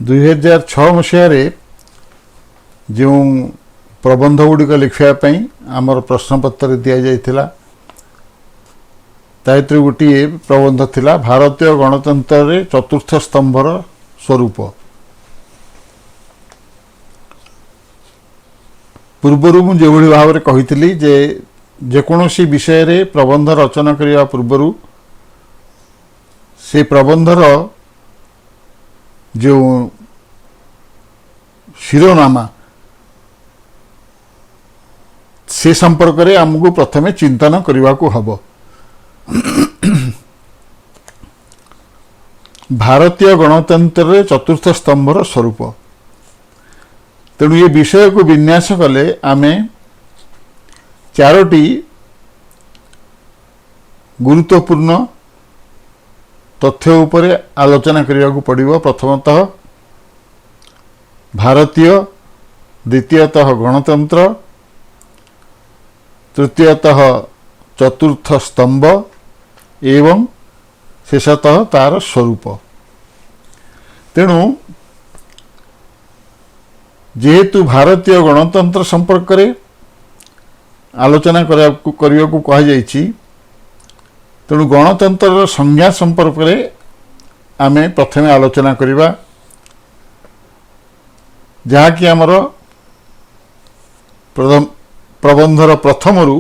2006 मसीह जो प्रबंध गुड़िक लिखापी आमर प्रश्नपत्र दि जाइथिला ताहितर गोटे प्रबंध थिला भारतीय गणतंत्र रे चतुर्थ स्तंभर स्वरूप। पूर्वर मुझे भाव में कही जे जेकोसी विषय रे प्रबंध रचना करने पूर्वर से प्रबंधर जो शिरोनामा से संपर्क में आमको प्रथमे चिंतन करने को हब। भारतीय गणतंत्र रे चतुर्थ स्तंभर स्वरूप तेणु ये विषय को विन्यास कले आमे चारोटी गुरुत्वपूर्ण तथ्य उपरे आलोचना करने को पड़िबो। प्रथमतः भारतीय, द्वितीयतः गणतंत्र, तृतीयतः चतुर्थ स्तंभ एवं शेषतः तार स्वरूप। तेणु जेहेतु भारतीय गणतंत्र संपर्क में आलोचना करने को कहा जाइछि तेणु गणतंत्र संज्ञा संपर्क में आमे प्रथमे आलोचना करिबा जहाँकि आमर प्रबंधर प्रथमरु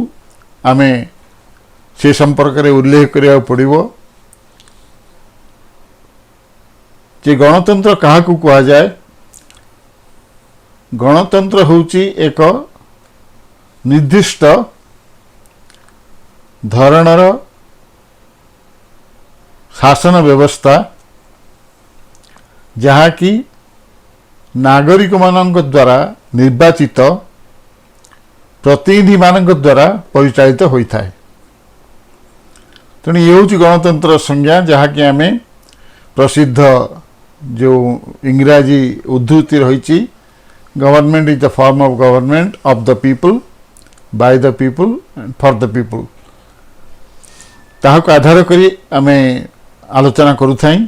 आमे से संपर्क में उल्लेख करिया पड़िबो जे गणतंत्र काहाकू कहा जाए। गणतंत्र होउची एक निर्दिष्ट धरणर शासन व्यवस्था जहाँकि नागरिक मानक द्वारा निर्वाचित प्रतिनिधि मानक द्वारा परिचालित होता है। तेणु ये हूँ गणतंत्र संज्ञा जहाँकि आम प्रसिद्ध जो इंग्राजी उद्धृति रही government is the form of government of the people by the people and for the people ताहाको आधार करी आमे आलोचना करूथाई।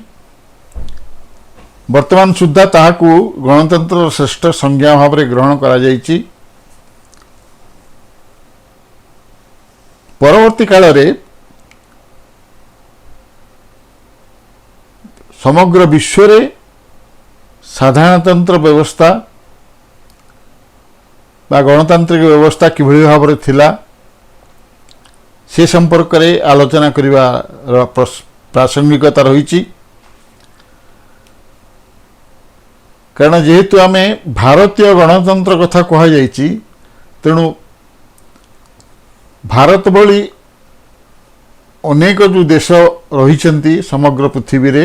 वर्तमान सुद्धा ताहाको गणतंत्र श्रेष्ठ संज्ञा भाव में ग्रहण करा जाइछि। परवर्ती काल रे समग्र विश्व रे साधारणतंत्र व्यवस्था बा गणतांत्रिक व्यवस्था किभଳି भाव में थिला से संपर्क में आलोचना करिवा प्रासंगिकता रही। कारण जेहेतु आमे भारतीय गणतंत्र कथा कहा जाइछि तेणु भारत भली अनेक जो देश रही समग्र पृथ्वी रे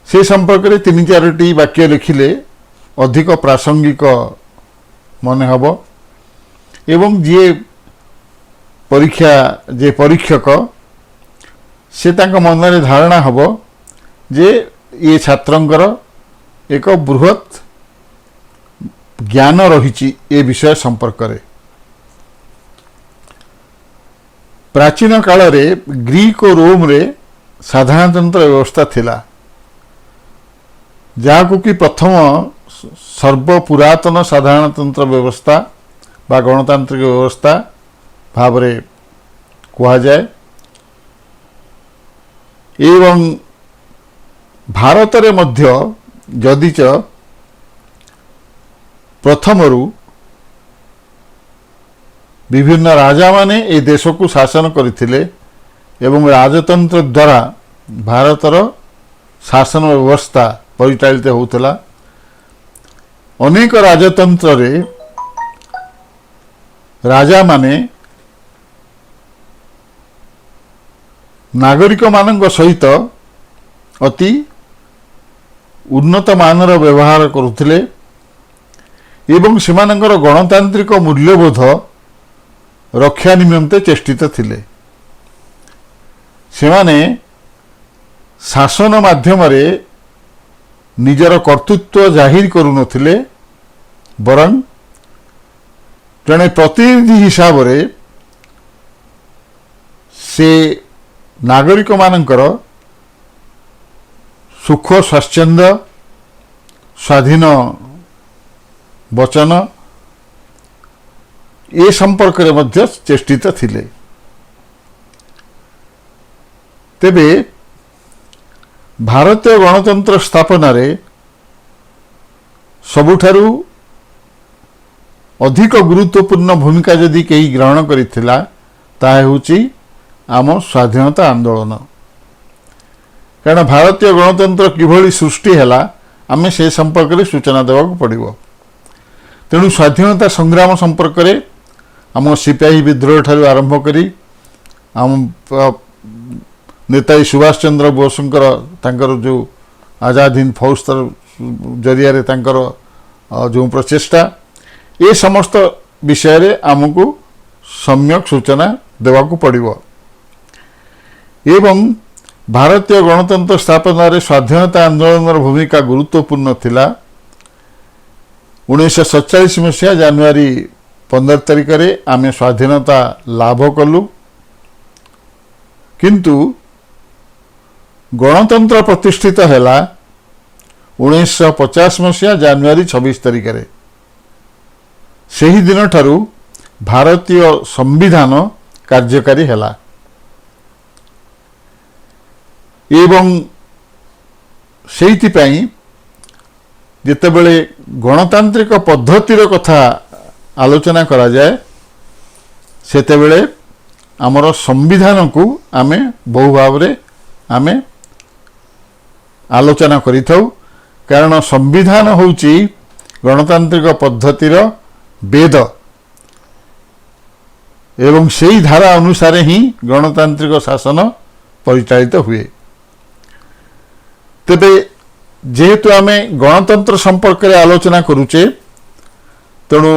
से संपर्क में 3-4टी वाक्य लिखिले अधिक प्रासंगिक मन हब एवं जे परीक्षक से तांको मन में धारणा हब जे ये छात्रंकर एक बृहत ज्ञान रही ए विषय संपर्क में। प्राचीन काल रे ग्रीक और रोम रे साधारणतंत्र व्यवस्था थिला जहाँ कि प्रथम सर्वपुरातन साधारणतंत्र व्यवस्था बा गणतांत्रिक व्यवस्था भाव में कहा जाए। एवं भारत रे मध्य जदिच प्रथमरु विभिन्न राजा माने ए देश को शासन करथिले एवं राजतंत्र द्वारा भारतर शासन व्यवस्था परिचालित होउतला। अनेक राजतंत्र रे राजा माने नागरिक मानक सहित अति उन्नत मानर व्यवहार करुथिले एवं सेमानंकर गणतांत्रिक मूल्यबोध रक्षा निमंते चेष्टित थिले। सेमाने शासन माध्यम रे निजर कर्तृत्व जाहिर करू नथिले बरं जड़े प्रतिनिधि हिसाब रे से नागरिक मानकर सुख स्वाच्छंद ସ୍ୱାଧୀନ ବଚନ ଏ ସମ୍ପର୍କରେ ମଧ୍ୟ ଚେଷ୍ଟିତ ଥିଲେ। ତେବେ ଭାରତୀୟ ଗଣତନ୍ତ୍ର ସ୍ଥାପନାରେ ସବୁଠାରୁ ଅଧିକ ଗୁରୁତ୍ୱପୂର୍ଣ୍ଣ ଭୂମିକା ଯଦି କେହି ଗ୍ରହଣ କରିଥିଲା ତାହା ହେଉଛି ଆମ ସ୍ୱାଧୀନତା ଆନ୍ଦୋଳନ। କାରଣ ଭାରତୀୟ ଗଣତନ୍ତ୍ର କିଭଳି ସୃଷ୍ଟି ହେଲା ଆମେ ସେ ସମ୍ପର୍କରେ ସୂଚନା ଦେବାକୁ ପଡ଼ିବ। ତେଣୁ ସ୍ୱାଧୀନତା ସଂଗ୍ରାମ ସମ୍ପର୍କରେ ଆମ ସିପାହୀ ବିଦ୍ରୋହ ଠାରୁ ଆରମ୍ଭ କରି ଆମ ନେତାଜୀ ସୁଭାଷ ଚନ୍ଦ୍ର ବୋଷଙ୍କର ତାଙ୍କର ଯେଉଁ ଆଜାଦ ହିନ୍ଦ ଫୌଜ ଜରିଆରେ ତାଙ୍କର ଯେଉଁ ପ୍ରଚେଷ୍ଟା ଏ ସମସ୍ତ ବିଷୟରେ ଆମକୁ ସମ୍ୟକ ସୂଚନା ଦେବାକୁ ପଡ଼ିବ। ଏବଂ ଭାରତୀୟ ଗଣତନ୍ତ୍ର ସ୍ଥାପନାରେ ସ୍ୱାଧୀନତା ଆନ୍ଦୋଳନର ଭୂମିକା ଗୁରୁତ୍ୱପୂର୍ଣ୍ଣ ଥିଲା। 1947 ମସିହା ଜାନୁଆରୀ 15 ତାରିଖରେ ଆମେ ସ୍ୱାଧୀନତା ଲାଭ କଲୁ, କିନ୍ତୁ ଗଣତନ୍ତ୍ର ପ୍ରତିଷ୍ଠିତ ହେଲା 1950 ମସିହା ଜାନୁଆରୀ 26 ତାରିଖରେ। ସେହି ଦିନଠାରୁ ଭାରତୀୟ ସମ୍ବିଧାନ କାର୍ଯ୍ୟକାରୀ ହେଲା ଏବଂ ସେଇଥିପାଇଁ ଯେତେବେଳେ ଗଣତାନ୍ତ୍ରିକ ପଦ୍ଧତିର କଥା ଆଲୋଚନା କରାଯାଏ ସେତେବେଳେ ଆମର ସମ୍ବିଧାନକୁ ଆମେ ବହୁ ଭାବରେ ଆମେ ଆଲୋଚନା କରିଥାଉ। କାରଣ ସମ୍ବିଧାନ ହେଉଛି ଗଣତାନ୍ତ୍ରିକ ପଦ୍ଧତିର ବେଦ ଏବଂ ସେହି ଧାରା ଅନୁସାରେ ହିଁ ଗଣତାନ୍ତ୍ରିକ ଶାସନ ପରିଚାଳିତ ହୁଏ। ତେବେ ଯେହେତୁ ଆମେ ଗଣତନ୍ତ୍ର ସମ୍ପର୍କରେ ଆଲୋଚନା କରୁଛେ ତେଣୁ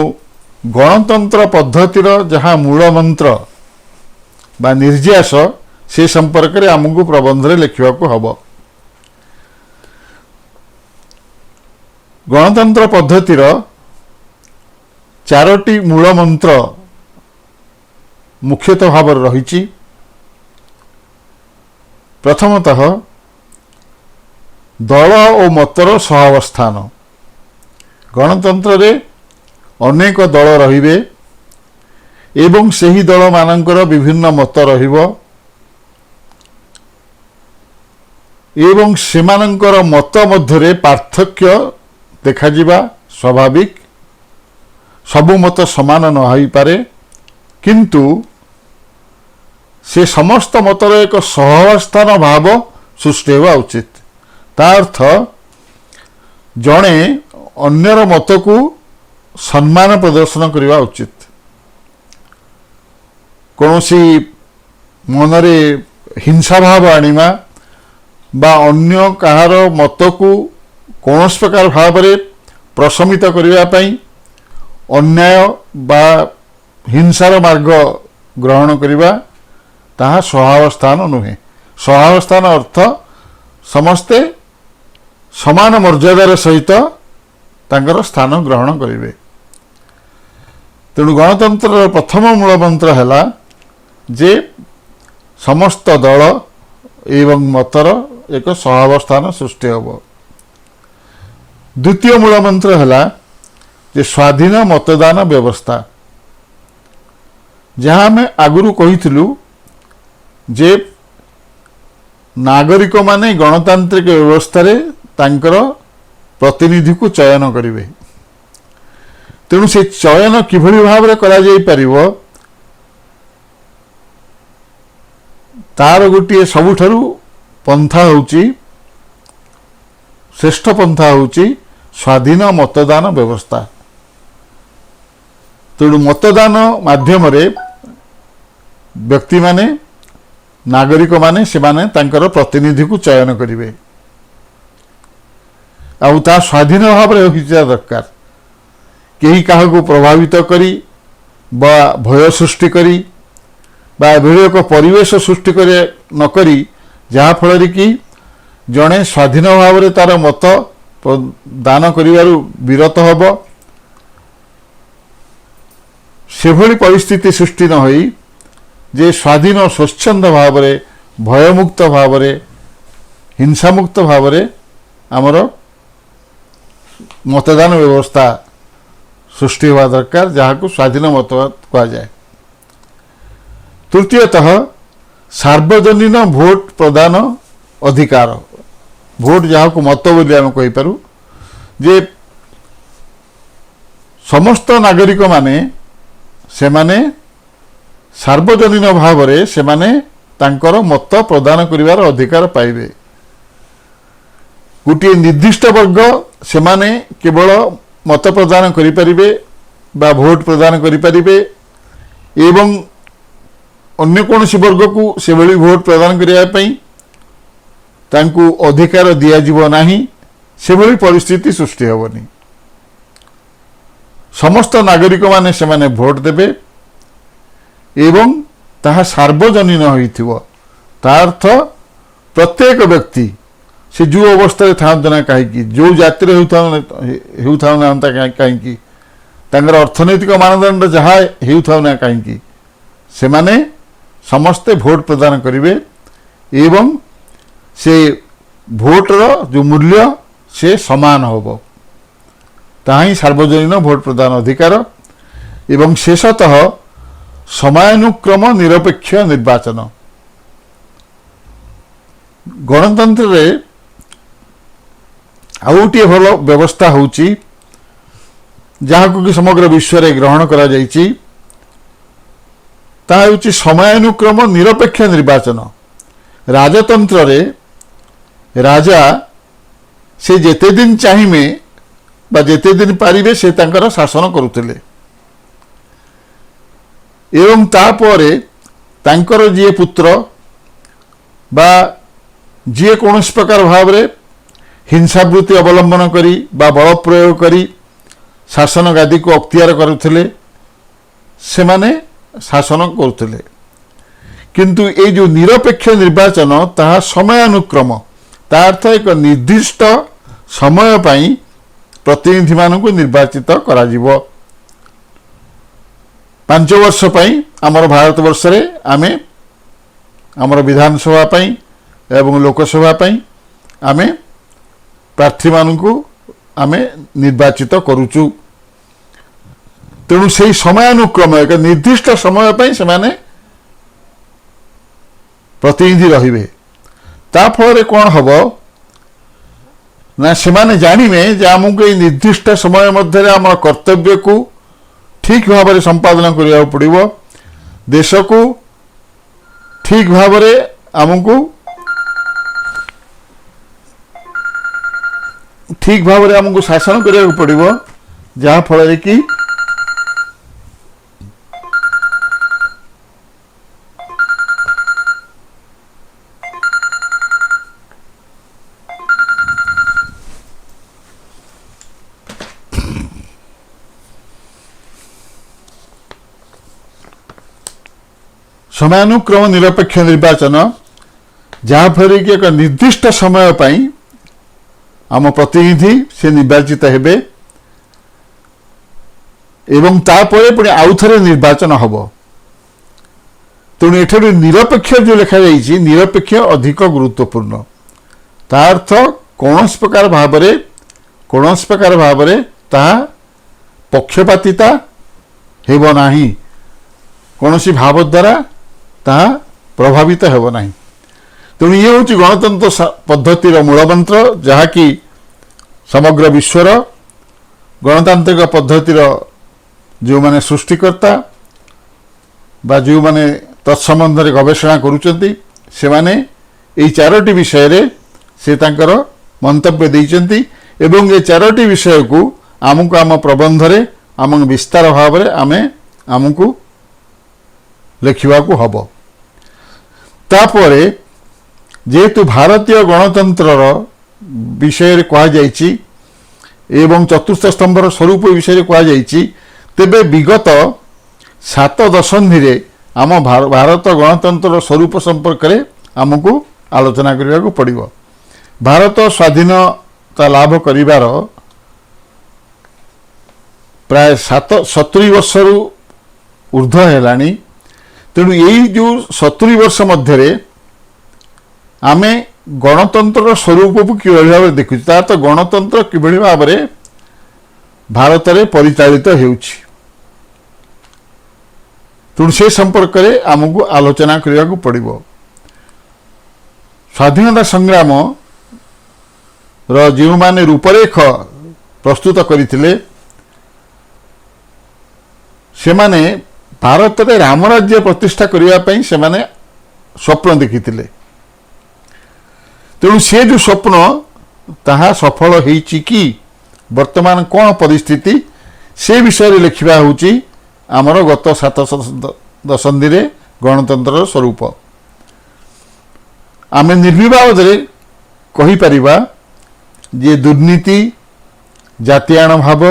ଗଣତନ୍ତ୍ର ପଦ୍ଧତିର ଯାହା ମୂଳ ମନ୍ତ୍ର ବା ନିର୍ଯାସ ସେ ସମ୍ପର୍କରେ ଆମକୁ ପ୍ରବନ୍ଧରେ ଲେଖିବାକୁ ହେବ। ଗଣତନ୍ତ୍ର ପଦ୍ଧତିର 4ଟି ମୂଳ ମନ୍ତ୍ର ମୁଖ୍ୟତଃ ଭାବରେ ରହିଛି। ପ୍ରଥମତଃ ଦଳ ଓ ମତର ସହାବସ୍ଥାନ। ଗଣତନ୍ତ୍ରରେ ଅନେକ ଦଳ ରହିବେ ଏବଂ ସେହି ଦଳମାନଙ୍କର ବିଭିନ୍ନ ମତ ରହିବ ଏବଂ ସେମାନଙ୍କର ମତ ମଧ୍ୟରେ ପାର୍ଥକ୍ୟ ଦେଖାଯିବା ସ୍ୱାଭାବିକ। ସବୁ ମତ ସମାନ ନ ହୋଇପାରେ, କିନ୍ତୁ ସେ ସମସ୍ତ ମତର ଏକ ସହାବସ୍ଥାନ ଭାବ ସୃଷ୍ଟି ହେବା ଉଚିତ। ତା ଅର୍ଥ ଜଣେ ଅନ୍ୟର ମତକୁ ସମ୍ମାନ ପ୍ରଦର୍ଶନ କରିବା ଉଚିତ। କୌଣସି ମନରେ ହିଂସା ଭାବ ଆଣିବା ବା ଅନ୍ୟ କାହାର ମତକୁ କୌଣସି ପ୍ରକାର ଭାବରେ ପ୍ରଶମିତ କରିବା ପାଇଁ ଅନ୍ୟାୟ ବା ହିଂସାର ମାର୍ଗ ଗ୍ରହଣ କରିବା ତାହା ସହାବସ୍ଥାନ ନୁହେଁ। ସହାବସ୍ଥାନ ଅର୍ଥ ସମସ୍ତେ ସମାନ ମର୍ଯ୍ୟାଦାର ସହିତ ତାଙ୍କର ସ୍ଥାନ ଗ୍ରହଣ କରିବେ। ତେଣୁ ଗଣତନ୍ତ୍ରର ପ୍ରଥମ ମୂଳମନ୍ତ୍ର ହେଲା ଯେ ସମସ୍ତ ଦଳ ଏବଂ ମତର ଏକ ସହାବସ୍ଥାନ ସୃଷ୍ଟି ହେବ। ଦ୍ୱିତୀୟ ମୂଳମନ୍ତ୍ର ହେଲା ଯେ ସ୍ୱାଧୀନ ମତଦାନ ବ୍ୟବସ୍ଥା। ଯାହା ଆମେ ଆଗରୁ କହିଥିଲୁ ଯେ ନାଗରିକମାନେ ଗଣତାନ୍ତ୍ରିକ ବ୍ୟବସ୍ଥାରେ ତାଙ୍କର ପ୍ରତିନିଧିକୁ ଚୟନ କରିବେ। ତେଣୁ ସେ ଚୟନ କିଭଳି ଭାବରେ କରାଯାଇପାରିବ ତାର ଗୋଟିଏ ସବୁଠାରୁ ପନ୍ଥା ହେଉଛି ଶ୍ରେଷ୍ଠ ପନ୍ଥା ହେଉଛି ସ୍ୱାଧୀନ ମତଦାନ ବ୍ୟବସ୍ଥା। ତେଣୁ ମତଦାନ ମାଧ୍ୟମରେ ବ୍ୟକ୍ତିମାନେ ନାଗରିକମାନେ ସେମାନେ ତାଙ୍କର ପ୍ରତିନିଧିକୁ ଚୟନ କରିବେ ଆଉ ତା ସ୍ୱାଧୀନ ଭାବରେ ହୋଇଥିବା ଦରକାର। କେହି କାହାକୁ ପ୍ରଭାବିତ କରି ବା ଭୟ ସୃଷ୍ଟି କରି ବା ଏଭଳି ଏକ ପରିବେଶ ସୃଷ୍ଟି କରି ନକରି ଯାହାଫଳରେ କି ଜଣେ ସ୍ୱାଧୀନ ଭାବରେ ତାର ମତ ଦାନ କରିବାରୁ ବିରତ ହେବ, ସେଭଳି ପରିସ୍ଥିତି ସୃଷ୍ଟି ନ ହୋଇ ଯେ ସ୍ୱାଧୀନ ସ୍ୱଚ୍ଛନ୍ଦ ଭାବରେ ଭୟମୁକ୍ତ ଭାବରେ ହିଂସାମୁକ୍ତ ଭାବରେ ଆମର मतदान व्यवस्था सृष्टि होगा दरकार जहाँ को स्वाधीन मतदान कहा जाए। तृतीयतः सार्वजनीन भोट प्रदान अधिकार, भोट जहाँ को मत बोली आम कहीपरू जे समस्त नागरिक माने से माने सार्वजनीन भाव में से माने तांकर मत प्रदान करिवार अधिकार पाइबे। गोटे निर्दिष्ट वर्ग से माने केवल मत प्रदान करिपारिबे बा भोट प्रदान करिपारिबे एवं अन्य कौनसी वर्ग को से भली भोट प्रदान करिया पई तांकु अधिकार दिया जिवो नाही, से भली परिस्थिति सृष्टि हेबनी। समस्त नागरिक माने से माने भोट देबे एवं ताहा सार्वजनीन होइथिबो। ता अर्थ प्रत्येक व्यक्ति से जो अवस्था था ना कहीं जो जाति होता ना कहीं अर्थनैतिक मानदंड जहाँ होता ना कहीं से माने समस्ते भोट प्रदान करेंगे एवं से भोटर जो मूल्य से समान होबो। ताहा ही सार्वजनीन भोट प्रदान अधिकार एवं शेषतः समयानुक्रम निरपेक्ष निर्वाचन। गणतंत्र रे आउ गोटे भल व्यवस्था होची जहाँ को कि समग्र विश्व रे ग्रहण करा जाइची, ताहा होची समयानुक्रम निरपेक्ष निर्वाचन। राजतंत्र रे राजा से जेते दिन चाहिए बा जेते दिन पारिबे से तांकर शासन करुथिले एवं तापरे तांकर जी पुत्र बा जी कौन प्रकार भाव में हिंसावृत्ति अवलंबन करी बा बल प्रयोग करी शासन गादी को अख्तियार करुथिले से माने शासन करुथिले। किंतु ये जो निरपेक्ष निर्वाचन ताहा समयानुक्रम, ता अर्थ एक निर्दिष्ट समय पाई प्रतिनिधि मानक निर्वाचित करा जिवो। 5 वर्ष पाई आमर भारत वर्ष रे आमे आमर विधानसभा पाई एवं लोकसभा पाई आमे प्रार्थी मानू आमे निर्वाचित करुचु। तेणु से समयानुक्रम एक निर्दिष्ट समय पाई से माने प्रतिनिधि रहिबे। ता फल कौन हम ना से माने जानिबे जे आमको निर्दिष्ट समय मध्य आम कर्तव्य को ठीक भाव में संपादन करिया पड़िबो, देश को ठीक भाव में आमको ठीक भाव में आमको शासन करिया पड़िबो, जहाँ फल कि समयानुक्रम निरपेक्ष निर्वाचन जहाँ फल कि एक निर्दिष्ट समय पाई आम प्रतिनिधि से निर्वाचित हेबे एवं तापरे पुणी आउ थरे निर्वाचन हब। तेणु एठार निरपेक्ष जो लिखा जाइए निरपेक्ष अधिक गुरुत्वपूर्ण। ता अर्थ कौन प्रकार भाव में ताहा पक्षपातिता हेब नाही, कौन भाव द्वारा ताहा प्रभावित हेब नाही। तेणु ये हूँ गणतंत्र पद्धतिर मूलमंत्र, जहाँकि समग्र विश्वर गणतांत्रिक पद्धतिर जो माने सृष्टिकर्ता बा जो माने तत्संबंध में गवेषणा करुचंती से माने एई 4टी विषय रे से तांकर मंतव्य देइचंती एवं ये 4टी विषय को आमको आम प्रबंध रे आम विस्तार भाव में आमको लिखा हब। तापरे जेहेतु भारतीय गणतंत्र विषय कह जाइछि एवं चतुर्थ स्तंभर स्वरूप विषय कह जाइछि, तेबे विगत 7 दशंधि रे आम भारत गणतंत्र स्वरूप संपर्क में आमको आलोचना करने को पड़िबो। भारत स्वाधीनता लाभ करिवार प्राय 70 वर्ष ऊर्ध्व हेलानी। तेणु यही जो 70 वर्ष मध्य आमे गणतंत्र स्वरूप को कि भाव देखु, तो गणतंत्र कि भाव में भारत में परिचालित होउछि। तेणु से संपर्क में आमको आलोचना करने को पड़ो। स्वाधीनता संग्राम जो माने रूपरेख प्रस्तुत करथिले से माने भारत में राम राज्य प्रतिष्ठा करने से माने स्वप्न देखिथिले। तेणु से जो स्वप्न ताहा सफल होईछि कि वर्तमान कौन परिस्थिति से विषय लिखा होउछि आमर गत 7 दशंधि रे गणतंत्र स्वरूप। आम निर्विवाद कहि परिबा जे दुर्नीति जातीयाण भाव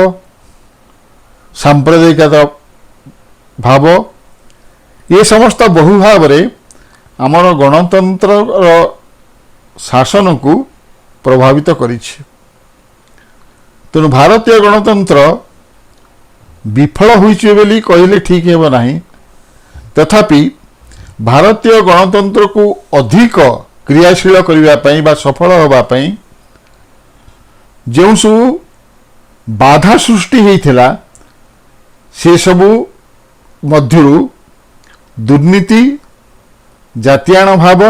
सांप्रदायिकता भाव ये समस्त बहु भाव रे आमर गणतंत्र शासन को प्रभावित करिछि। तेणु भारतीय गणतंत्र विफल होइछि बोली कहले ठीक हेब नाही। तथापि भारतीय गणतंत्र को अधिक क्रियाशील करबा पई बा सफल होबा पई जो सब बाधा सृष्टि होइथिला से सबु मध्यरु दुर्नीति जातीयाण भाव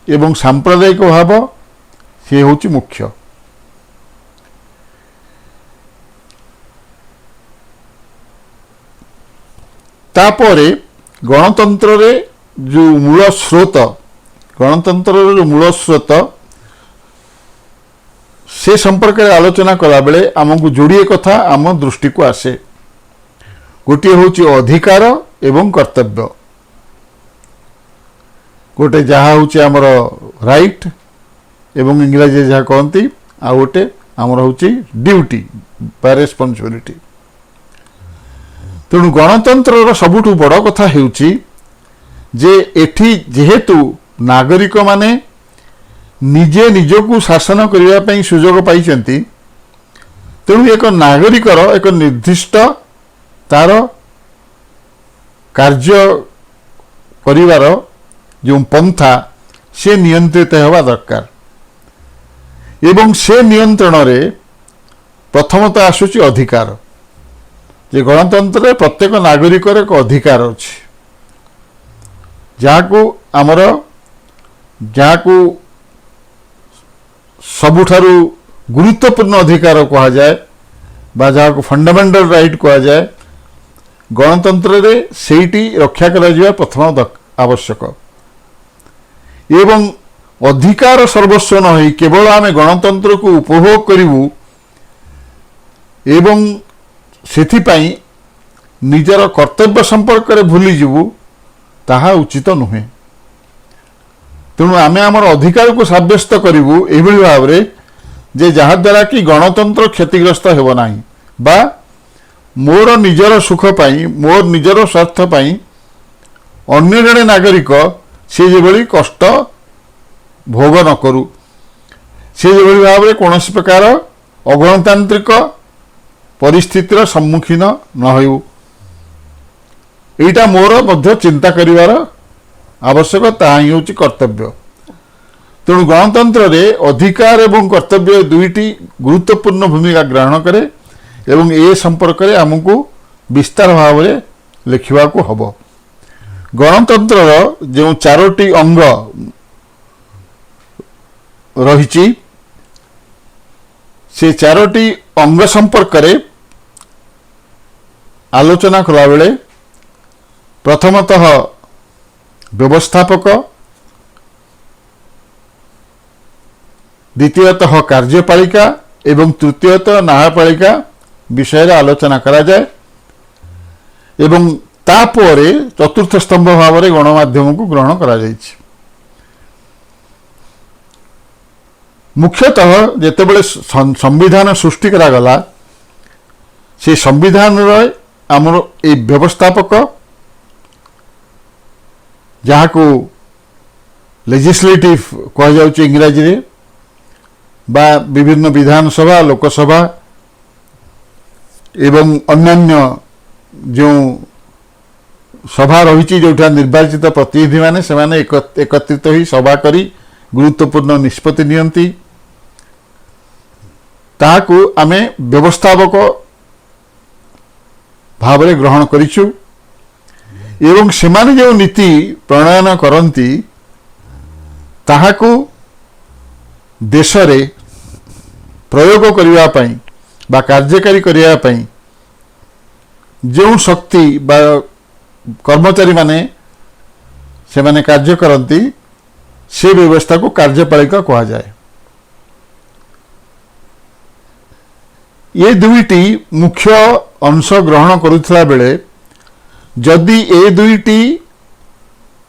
एवं सांप्रदायिक भाव से होची मुख्य। तापरे गणतंत्र रे जो मूल स्रोत गणतंत्र जो मूल स्रोत से संपर्क में आलोचना कला बेले आमको जोड़िए कथा आम दृष्टि को आसे। गोटे होची अधिकार एवं कर्तव्य, गोटे जहाँ हूँ आमर राइट एवं इंग्राजी जहाँ कहती आ गोटे आमर हूँ ड्यूटी बा रेस्पॉन्सिबिलिटी। तेणु गणतंत्र सबुठ बड़ कथा हेउची जे एठी जेहेतु नागरिक माने निजे निजकू शासन करने ପାଇଁ सुजोग पाइछंती। तेणु एक नागरिकर एक निर्दिष्ट तार कार्य करिवार जो पंथा से नियंत्रित होगा दरकार एवं से नियंत्रण रे प्रथमतः आसुची अधिकार। जे गणतंत्र प्रत्येक नागरिक एक अधिकार अच्छे जहाँकू सबुठारु गुरुत्वपूर्ण अधिकार कहा जाए बा जहाँ को फंडामेंटल राइट कहा जाए गणतंत्र रे सेठी रक्षा करा प्रथम आवश्यक। एवं अधिकार सर्वस्व न हो केवल आम गणतंत्र को उपभोग करूँ एवं सेथिपाई निजर कर्तव्य संपर्क में भूलीजु ताहा उचित नुहे। तेणु आमे आमर अधिकार को सब्यस्त करूँ एभली भाव में जे जहा द्वारा कि गणतंत्र क्षतिग्रस्त हेब नाही बा मोर निजर सुख पाई मोर निजर स्वार्थ पाई अन्य जड़े नागरिक से जो कष्ट भोग न करू से जो भाव में कौन प्रकार अगणतांत्रिक परिस्थितिर सम्मुखीन न हो एटा मोर मध्य चिंता करिवार आवश्यक ताहा ही होची कर्तव्य। तेणु गणतंत्र रे अधिकार एवं कर्तव्य दुईटी गुरुत्वपूर्ण भूमिका ग्रहण करे एवं ए संपर्क में आमको विस्तार भाव में लिखा हब। गणतंत्र जो 4टी अंग रही से 4टी अंग संपर्क में आलोचना कला बेले प्रथमतः व्यवस्थापक, द्वितीयतः कार्यपालिका एवं तृतीयतः न्यायपालिका विषय आलोचना करा जाए एवं तापरे चतुर्थ स्तंभ भाव में गणमाध्यम को ग्रहण करा जायछि। मुख्यतः जेतेबेले संविधान सृष्टि करागला से संविधान आमर ए व्यवस्थापक जहाँ को लेजिस्लेटिव कह जाउछि इंग्राजी रे बा विभिन्न विधानसभा लोकसभा एवं अन्यान्य जो सभा रही जोटा निर्वाचित प्रतिनिधि माने से माने एकत्रित ही सभा करी गुरुत्वपूर्ण निष्पत्ति नियंती ताकू आमे व्यवस्थापक ଭାବରେ ଗ୍ରହଣ କରିଛୁ ଏବଂ ସେମାନେ ଯେଉଁ ନୀତି ପ୍ରଣୟନ କରନ୍ତି ତାହାକୁ ଦେଶରେ ପ୍ରୟୋଗ କରିବା ପାଇଁ ବା କାର୍ଯ୍ୟକାରୀ କରିବା ପାଇଁ ଯେଉଁ ଶକ୍ତି ବା କର୍ମଚାରୀମାନେ ସେମାନେ କାର୍ଯ୍ୟ କରନ୍ତି ସେ ବ୍ୟବସ୍ଥାକୁ କାର୍ଯ୍ୟପାଳିକା କୁହାଯାଏ। ଏ ଦୁଇଟି ମୁଖ୍ୟ ଅଂଶ ଗ୍ରହଣ କରୁଥିଲା ବେଳେ ଯଦି ଏ ଦୁଇଟି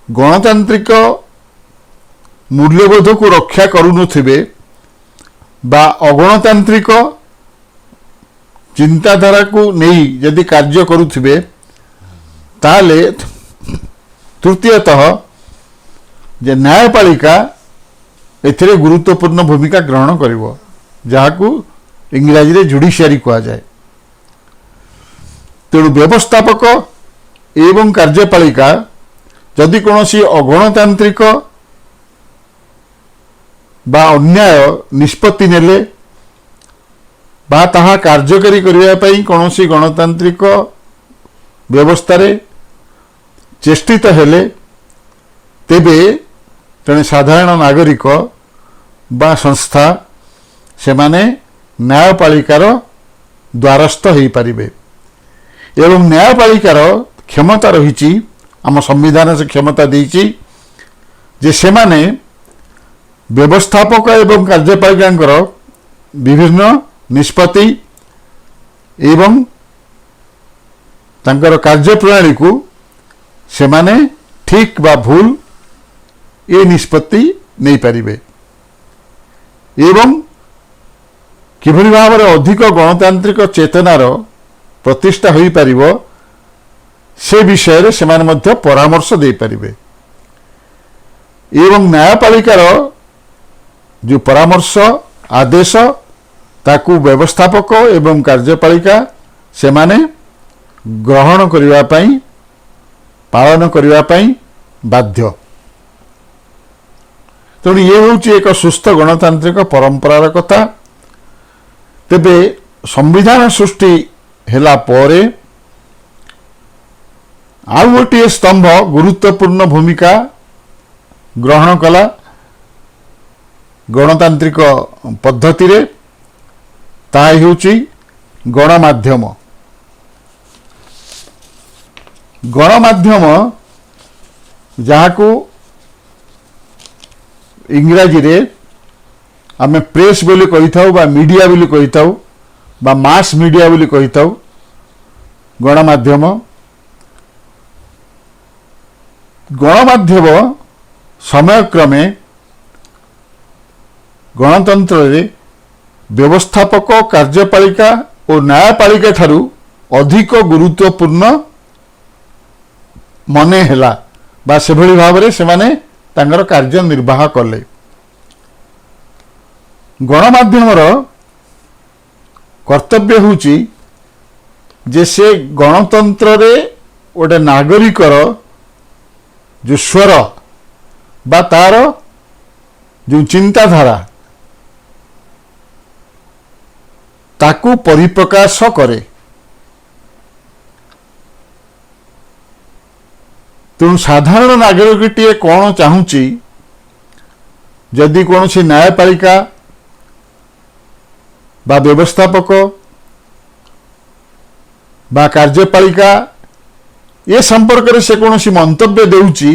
ଗଣତାନ୍ତ୍ରିକ ମୂଲ୍ୟବୋଧକୁ ରକ୍ଷା କରୁନଥିବେ ବା ଅଗଣତାନ୍ତ୍ରିକ ଚିନ୍ତାଧାରାକୁ ନେଇ ଯଦି କାର୍ଯ୍ୟ କରୁଥିବେ ତାହେଲେ ତୃତୀୟତଃ ଯେ ନ୍ୟାୟପାଳିକା ଏଥିରେ ଗୁରୁତ୍ୱପୂର୍ଣ୍ଣ ଭୂମିକା ଗ୍ରହଣ କରିବ, ଯାହାକୁ ଇଂରାଜୀରେ ଜୁଡ଼ିସିଆରୀ କୁହାଯାଏ। ତେଣୁ ବ୍ୟବସ୍ଥାପକ ଏବଂ କାର୍ଯ୍ୟପାଳିକା ଯଦି କୌଣସି ଅଗଣତାନ୍ତ୍ରିକ ବା ଅନ୍ୟାୟ ନିଷ୍ପତ୍ତି ନେଲେ ବା ତାହା କାର୍ଯ୍ୟକାରୀ କରିବା ପାଇଁ କୌଣସି ଗଣତାନ୍ତ୍ରିକ ବ୍ୟବସ୍ଥାରେ ଚେଷ୍ଟିତ ହେଲେ ତେବେ ଜଣେ ସାଧାରଣ ନାଗରିକ ବା ସଂସ୍ଥା ସେମାନେ ନ୍ୟାୟପାଳିକାର ଦ୍ୱାରସ୍ଥ ହୋଇପାରିବେ ଏବଂ ନ୍ୟାୟପାଳିକାର କ୍ଷମତା ରହିଛି, ଆମ ସମ୍ବିଧାନ ସେ କ୍ଷମତା ଦେଇଛି ଯେ ସେମାନେ ବ୍ୟବସ୍ଥାପକ ଏବଂ କାର୍ଯ୍ୟପାଳିକାଙ୍କର ବିଭିନ୍ନ ନିଷ୍ପତ୍ତି ଏବଂ ତାଙ୍କର କାର୍ଯ୍ୟପ୍ରଣାଳୀକୁ ସେମାନେ ଠିକ୍ ବା ଭୁଲ ଏ ନିଷ୍ପତ୍ତି ନେଇପାରିବେ ଏବଂ କିଭଳି ଭାବରେ ଅଧିକ ଗଣତାନ୍ତ୍ରିକ ଚେତନାର ପ୍ରତିଷ୍ଠା ହୋଇପାରିବ ସେ ବିଷୟରେ ସେମାନେ ମଧ୍ୟ ପରାମର୍ଶ ଦେଇପାରିବେ ଏବଂ ନ୍ୟାୟପାଳିକାର ଯେଉଁ ପରାମର୍ଶ ଆଦେଶ ତାକୁ ବ୍ୟବସ୍ଥାପକ ଏବଂ କାର୍ଯ୍ୟପାଳିକା ସେମାନେ ଗ୍ରହଣ କରିବା ପାଇଁ ପାଳନ କରିବା ପାଇଁ ବାଧ୍ୟ। ତେଣୁ ଇଏ ହେଉଛି ଏକ ସୁସ୍ଥ ଗଣତାନ୍ତ୍ରିକ ପରମ୍ପରାର କଥା। ତେବେ ସମ୍ବିଧାନ ସୃଷ୍ଟି ହେଲା ପରେ ଆଉ ଗୋଟିଏ ସ୍ତମ୍ଭ ଗୁରୁତ୍ୱପୂର୍ଣ୍ଣ ଭୂମିକା ଗ୍ରହଣ କଲା ଗଣତାନ୍ତ୍ରିକ ପଦ୍ଧତିରେ, ତାହା ହେଉଛି ଗଣମାଧ୍ୟମ। ଗଣମାଧ୍ୟମ ଯାହାକୁ ଇଂରାଜୀରେ ଆମେ ପ୍ରେସ୍ ବୋଲି କହିଥାଉ ବା ମିଡ଼ିଆ ବୋଲି କହିଥାଉ ବା ମାସ୍ ମିଡ଼ିଆ ବୋଲି କହିଥାଉ। ଗଣମାଧ୍ୟମ ସମୟକ୍ରମେ ଗଣତନ୍ତ୍ରରେ ବ୍ୟବସ୍ଥାପକ, କାର୍ଯ୍ୟପାଳିକା ଓ ନ୍ୟାୟପାଳିକା ଠାରୁ ଅଧିକ ଗୁରୁତ୍ୱପୂର୍ଣ୍ଣ ମନେ ହେଲା ବା ସେଭଳି ଭାବରେ ସେମାନେ ତାଙ୍କର କାର୍ଯ୍ୟ ନିର୍ବାହ କଲେ। ଗଣମାଧ୍ୟମର କର୍ତ୍ତବ୍ୟ ହେଉଛି ଯେ ସେ ଗଣତନ୍ତ୍ରରେ ଗୋଟେ ନାଗରିକର ଯେଉଁ ସ୍ୱର ବା ତାର ଯେଉଁ ଚିନ୍ତାଧାରା ତାକୁ ପରିପ୍ରକାଶ କରେ। ତେଣୁ ସାଧାରଣ ନାଗରିକଟିଏ କ'ଣ ଚାହୁଁଛି, ଯଦି କୌଣସି ନ୍ୟାୟପାଳିକା ବା ବ୍ୟବସ୍ଥାପକ ବା କାର୍ଯ୍ୟପାଳିକା ଏ ସମ୍ପର୍କରେ ସେ କୌଣସି ମନ୍ତବ୍ୟ ଦେଉଛି,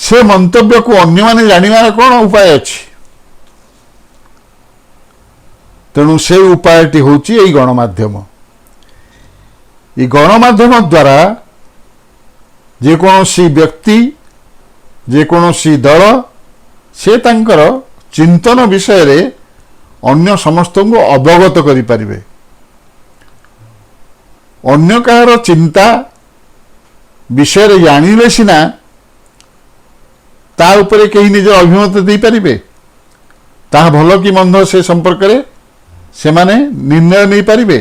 ସେ ମନ୍ତବ୍ୟକୁ ଅନ୍ୟମାନେ ଜାଣିବାର କ'ଣ ଉପାୟ ଅଛି? ତେଣୁ ସେ ଉପାୟଟି ହେଉଛି ଏଇ ଗଣମାଧ୍ୟମ। এই গণমাধ্যম দ্বারা যেকୌଣସି ବ୍ୟକ୍ତି ଯେକୌଣସି ଦଳ ସେ ତାଙ୍କର ଚିନ୍ତନ ବିଷୟରେ ଅନ୍ୟ ସମସ୍ତଙ୍କୁ ଅବଗତ କରିପାରିବେ। ଅନ୍ୟ କାହାର ଚିନ୍ତା ବିଷୟରେ ଜାଣିଲେ ସିନା ତା ଉପରେ କେହି ନିଜର ଅଭିମତ ଦେଇପାରିବେ, ତାହା ଭଲ କି ମନ୍ଦ ସେ ସମ୍ପର୍କରେ ସେମାନେ ନିର୍ଣ୍ଣୟ ନେଇପାରିବେ।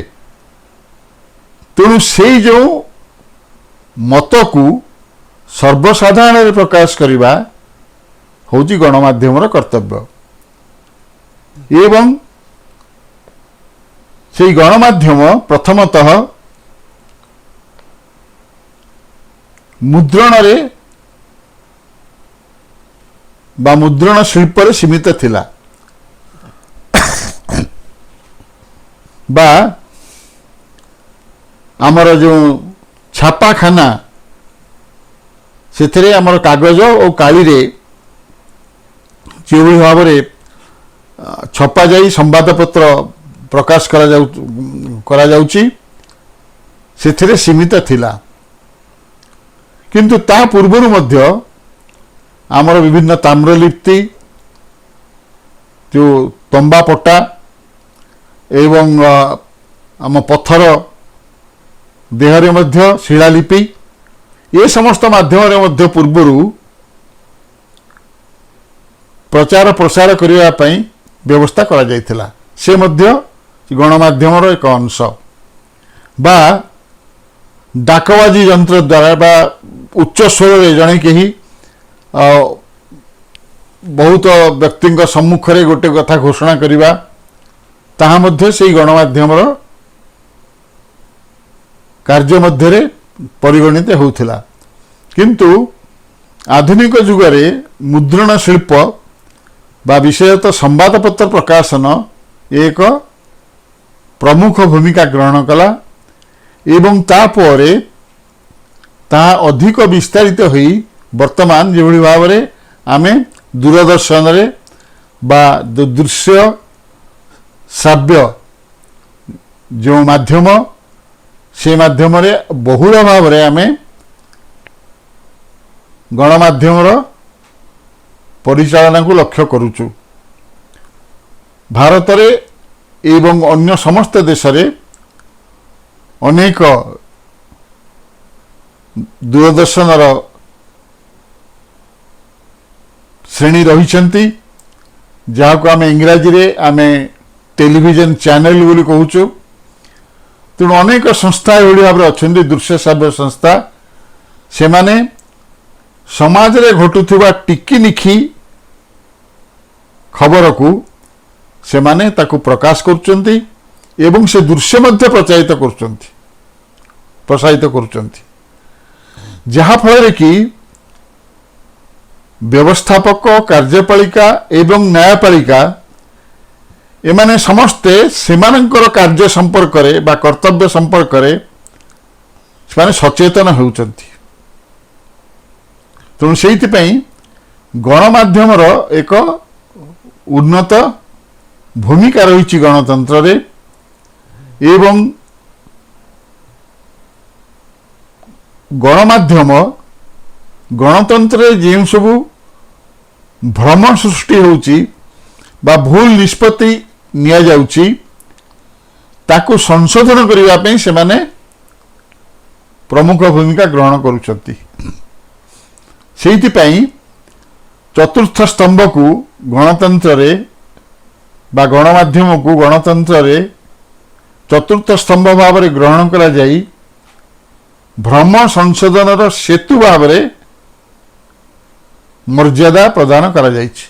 ତେଣୁ ସେଇ ଯେଉଁ ମତକୁ ସର୍ବସାଧାରଣରେ ପ୍ରକାଶ କରିବା ହେଉଛି ଗଣମାଧ୍ୟମର କର୍ତ୍ତବ୍ୟ। ଏବଂ ସେଇ ଗଣମାଧ୍ୟମ ପ୍ରଥମତଃ मुद्रण रे बा मुद्रण शिल्प रे सीमित थिला बा आमर जो छापाखाना से आमर कागज और काली रे जो भाव में छपा जाई संवादपत्र प्रकाश करा जाउची से सीमित थिला किंतु ता पूर्वरु मध्य आमर विभिन्न ताम्रलिप्ति जो तंबा पट्टा एवं आम पत्थर देहरे मध्य शिलालिपि ये समस्त माध्यम मध्य पूर्वरु प्रचार प्रसार करने पई व्यवस्था करा जायथिला से मध्य गणमाध्यम एक अंश बा डाकबाजी यंत्र द्वारा बा उच्च स्वर रे जणे केही बहुत व्यक्ति सम्मुख रे गोटे कथा घोषणा करिबा ताहा मध्य से गणमाध्यम कार्य मध्य परिगणित होउथिला किंतु आधुनिक जुगरे मुद्रण शिल्प बा विषयतः संवादपत्र प्रकाशन एक प्रमुख भूमिका ग्रहण कला एवं तापर ता अधिक विस्तारित होई वर्तमान जो भाव में आमे दूरदर्शन रे बा दृश्य श्राव्य जो माध्यम से माध्यम रे बहुल भाव में आमे गणमाध्यम परिचालना को लक्ष्य करूचु भारत रे एवं अन्य समस्त देश रे अनेक दूरदर्शन श्रेणी रही जहाँ को आम इंग्राजी रे आमे टेलीविजन चैनल बोली कहूचु तेणु अनेक संस्था ये भाव में अच्छा दृश्य श्राव्य संस्था से माने समाज रे घटुवा टिकिनिखी खबर को से माने ताकू प्रकाश करुचंती एवं से दृश्य मध्य प्रसारित करुचंती जहाँ फल कि व्यवस्थापक कार्यपालिका एवं न्यायपालिका एमाने समस्ते सेमानंकर कार्य संपर्क रे बा कर्तव्य संपर्क रे से सचेतन होउचंती तेणु से गणमाध्यम एक उन्नत भूमिका रही गणतंत्र रे एवं गणमाध्यम गणतंत्र जो सबू भ्रम सृष्टि होउची बा भूल निष्पत्ति निया जाउची ताकू संशोधन करिवा पे से माने प्रमुख भूमिका ग्रहण करुचंती सेहिति पई चतुर्थ स्तंभ को गणतंत्र रे बा गणमाध्यम को गणतंत्र रे चतुर्थ स्तंभ भाव में ग्रहण करा जाई भ्रम संशोधन सेतु भाव में मर्यादा प्रदान करा जाइछि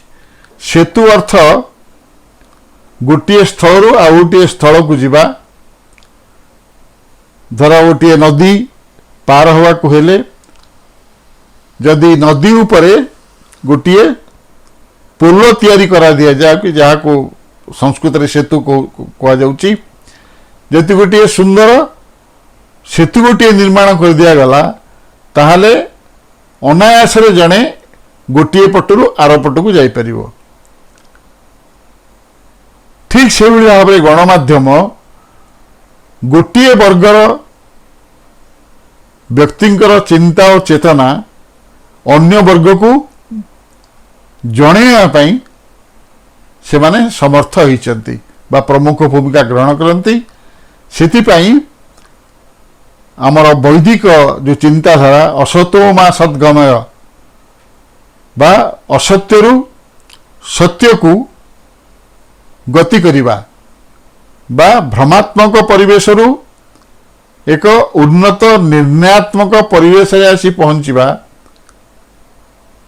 सेतु अर्थ गोटे स्थल आ गोटे स्थल को जीवा धर गोटे नदी पार हवा को हेले जदि नदी उपरे गोटे पोल तैयारी करा दिया जाए कि जहाँ को संस्कृत रे सेतु को कहा जाउची जति गोटे सुंदर सेतु गोटे निर्माण कर दिया गला ताहले अनायास रे जणे गोटे पटरू आर पटू जाई परिबो ठीक से भाव में गणमाध्यम गोटे वर्गर व्यक्तिंकर चिंता और चेतना अन्य वर्ग को जणेवा से माने समर्थ होइचंती बा प्रमुख भूमिका ग्रहण करती सेतिपाई आमर वैदिक जो चिंताधारा असतो मा सद्गमय बा असत्यरु सत्य को गति करिबा बा भ्रमात्मक परिवेश रु एक उन्नत निर्णयात्मक परिवेश रे आसी पहुंचीबा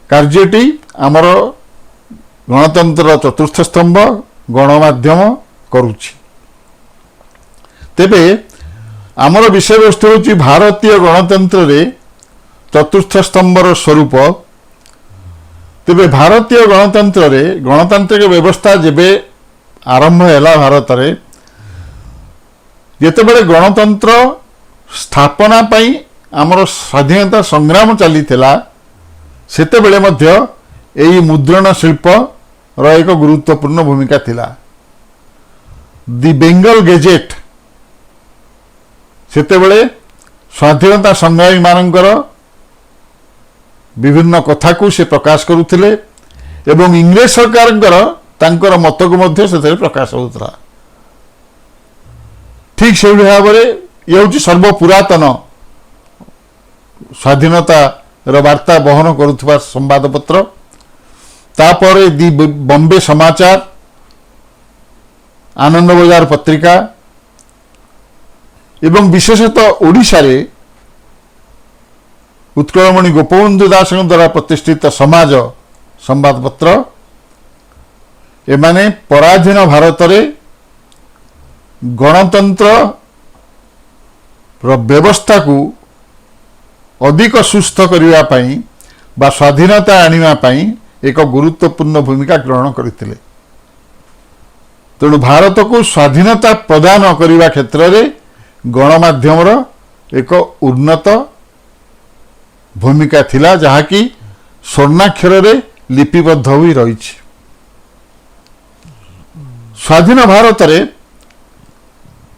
कार्यटी आमर गणतंत्र चतुर्थ स्तंभ गणमाध्यम करुछि तेबे आमर विषय वस्तु होची भारतीय गणतंत्र रे चतुर्थ स्तंभर स्वरूप तेबे भारतीय गणतंत्र रे गणतांत्रिक व्यवस्था जेबे आरंभ हैला भारत रे जेतेबेले गणतंत्र स्थापना पई आमर स्वाधीनता संग्राम चली सेतेबेले मध्य एई मुद्रण शिल्प रो एक गुरुत्वपूर्ण भूमिका थिला। दि बेंगल गेजेट सेतेबेले स्वाधीनता संग्रामी मानकर विभिन्न कथा को से प्रकाश करुथिले एवं इंग्रेज सरकार तांकर मत को मध्य सेते प्रकाश होउतरा। ठीक से भाव में ये हूँ सर्वपुरातन स्वाधीनता वार्ता बहन करुवा संवादपत्र। तापर दि बॉम्बे समाचार, आनंद बजार पत्रिका एवं विशेषतः ओडिशा रे उत्कलमणि गोपबंधु दास द्वारा प्रतिष्ठित समाज संवादपत्र एमाने पराधीन भारत रे गणतंत्र व्यवस्था को अधिक सुस्थ करने पाई बा स्वाधीनता आनिबा पाई एक गुरुत्वपूर्ण भूमिका ग्रहण करथिले। तेणु भारत को स्वाधीनता प्रदान करने क्षेत्र में गणमाध्यम एक उन्नत भूमिका थिला जहाँकि स्वर्णाक्षर रे लिपिबद्ध होई रही। स्वाधीन भारत रे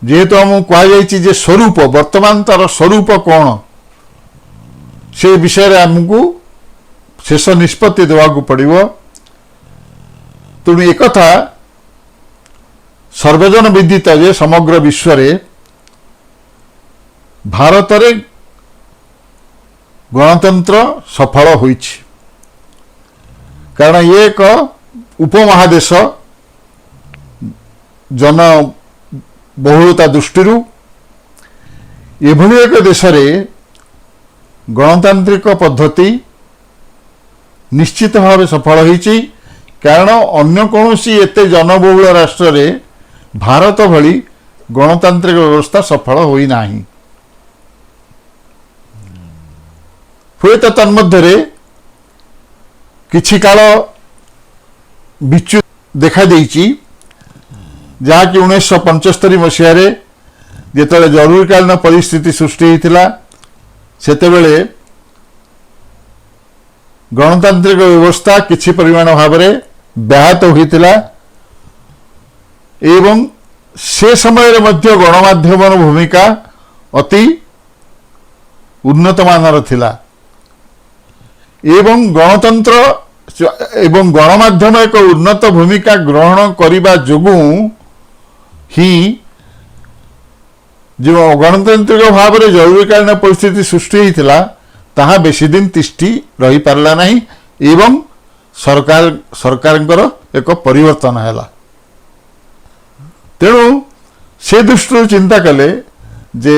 जेहेतु आम कहुई स्वरूप वर्तमान तार स्वरूप कौन से विषय रे आमको शेष निष्पत्ति देवाक पड़िबो। तेणु एक सर्वजन विदित जे समग्र विश्व रे भारत रे गणतंत्र सफल होइछि कारण ये एक उपमहादेश जन बहुलता दृष्टि एभली एक देश रे गणतांत्रिक पद्धति निश्चित भाव सफल होइछि कारण अन्य कौनसी एते जनबहुल राष्ट्र रे भारत भली गणतांत्रिक व्यवस्था सफल होई नाही। हुएत तन्मध्य किछि काल बिच्यु देखा देइछि जहाँकि 1975 मसीह जिते जरूरीकालीन परिस्थिति सृष्टि होता सेतेबेले गणतांत्रिक व्यवस्था किछि परिमाण भाव में व्याहत होता एवं से समय मध्य गणमाध्यम भूमिका अति उन्नत मानर थिला एवं गणतंत्र एवं गणमाध्यम एक उन्नत भूमिका ग्रहण करने जोगु ही जो गणतांत्रिक भाव में जरूरीकालीन परिस्थिति सृष्टि होता ताहा बेसी दिन तिष्ठी रही पारला नहीं एवं सरकार एक परिवर्तन है। तेणु से दृष्टि चिंता कले जे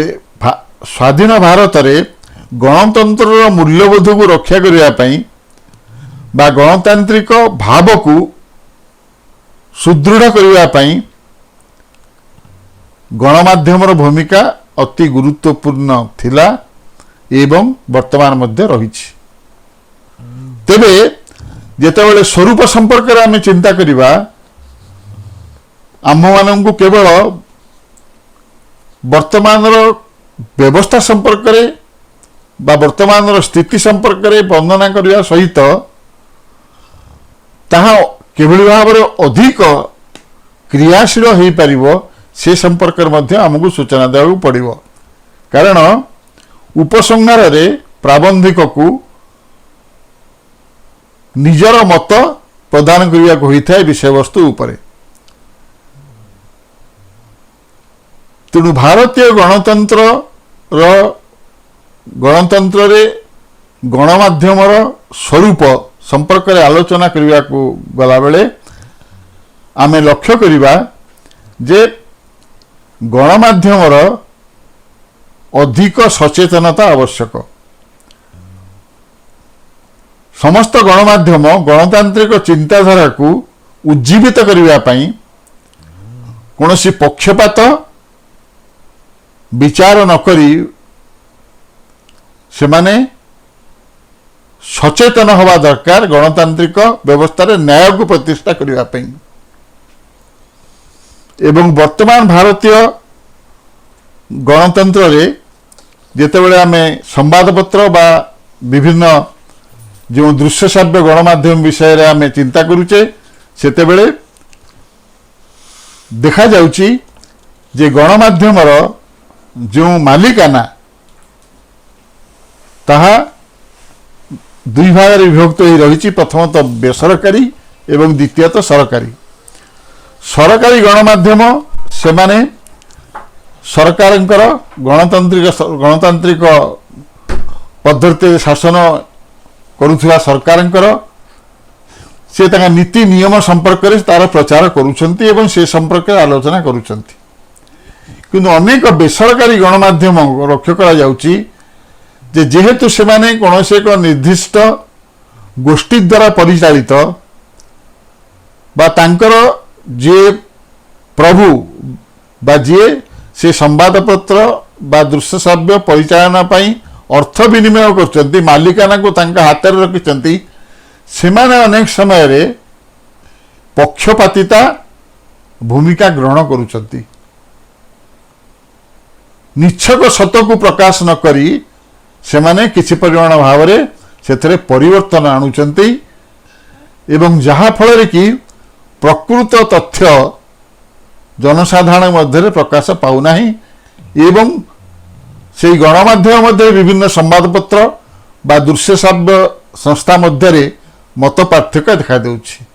स्वाधीन भारत रे गणतंत्र मूल्यबोध को रक्षा करने बा गणतांत्रिक भाव को सुदृढ़ करने गणमाध्यम भूमिका अति गुरुत्वपूर्ण थिला एवं वर्तमान मध्य रही। तेबे जेतेबेले स्वरूप संपर्क में आम चिंता करिबा आम मानू केवल वर्तमान व्यवस्था संपर्क रे बा वर्तमान स्थिति संपर्क रे वर्णना करने सहित ताहा किभली भाव में अधिक क्रियाशील हो पारिबो से संपर्क में आमको सूचना देवाक पड़िबो कारण उपसंहार रे प्राबंधिक को निजर मत प्रदान करने को होता है विषय वस्तु उपरे। तेणु भारतीय गणतंत्र रे गणमाध्यम स्वरूप संपर्क में आलोचना करने को गला बेले आमे लक्ष्य करिबा जे गणमाध्यम अधिक सचेतनता आवश्यक। समस्त गणमाध्यम गणतांत्रिक चिंताधारा को उज्जीवित करने कौन सी पक्षपात विचार नकरी से माने सचेतन हवा दरकार गणतांत्रिक व्यवस्था न्याय को प्रतिष्ठा करने एवं वर्तमान भारतीय गणतंत्र रे जेतेबेले आमे संवादपत्र बा विभिन्न जो दृश्य श्राव्य गणमाध्यम विषय रे आमे चिंता करूचे सेतेबेले देखा जाउची जे गणमाध्यमर जो मालिकाना ताहा दुई भाग विभक्त हो रही प्रथमतः बेसरकारी एवं द्वितीयतः सरकारी सरकारी गणमाध्यम से माने सरकारंकर गणतांत्रिक पद्धति शासन करुवा सरकारंकर से ताका नीति नियम संपर्क में तार प्रचार करुछंती एवं से संपर्क में आलोचना करुछंती किंतु अनेक बेसरकारी गणमाध्यम लक्ष्य करा जाउची जे जेहेतु से माने कौनसी एक निर्दिष्ट गोष्ठी द्वारा परिचालित बा तांकर जे प्रभु बा जे से संवादपत्र बा दृश्य श्राव्य परिचालना पाई अर्थ विनिमय करछंती मालिकाना को तांका हाथ में रखिछंती सेमाने अनेक समय रे पक्षपातिता भूमिका ग्रहण करुछंती निच्छक सत्य को प्रकाश न करी सेमाने किछि परिमाण भाव रे सेथरे परिवर्तन आणुछंती एवं जहा फल रे कि प्रकृत तथ्य जनसाधारण मध्य प्रकाश पाउना एवं से गणमाध्यम मध्य विभिन्न संवादपत्र बा दृश्य श्राव्य संस्था मध्य मत पार्थक्य देखा देउछि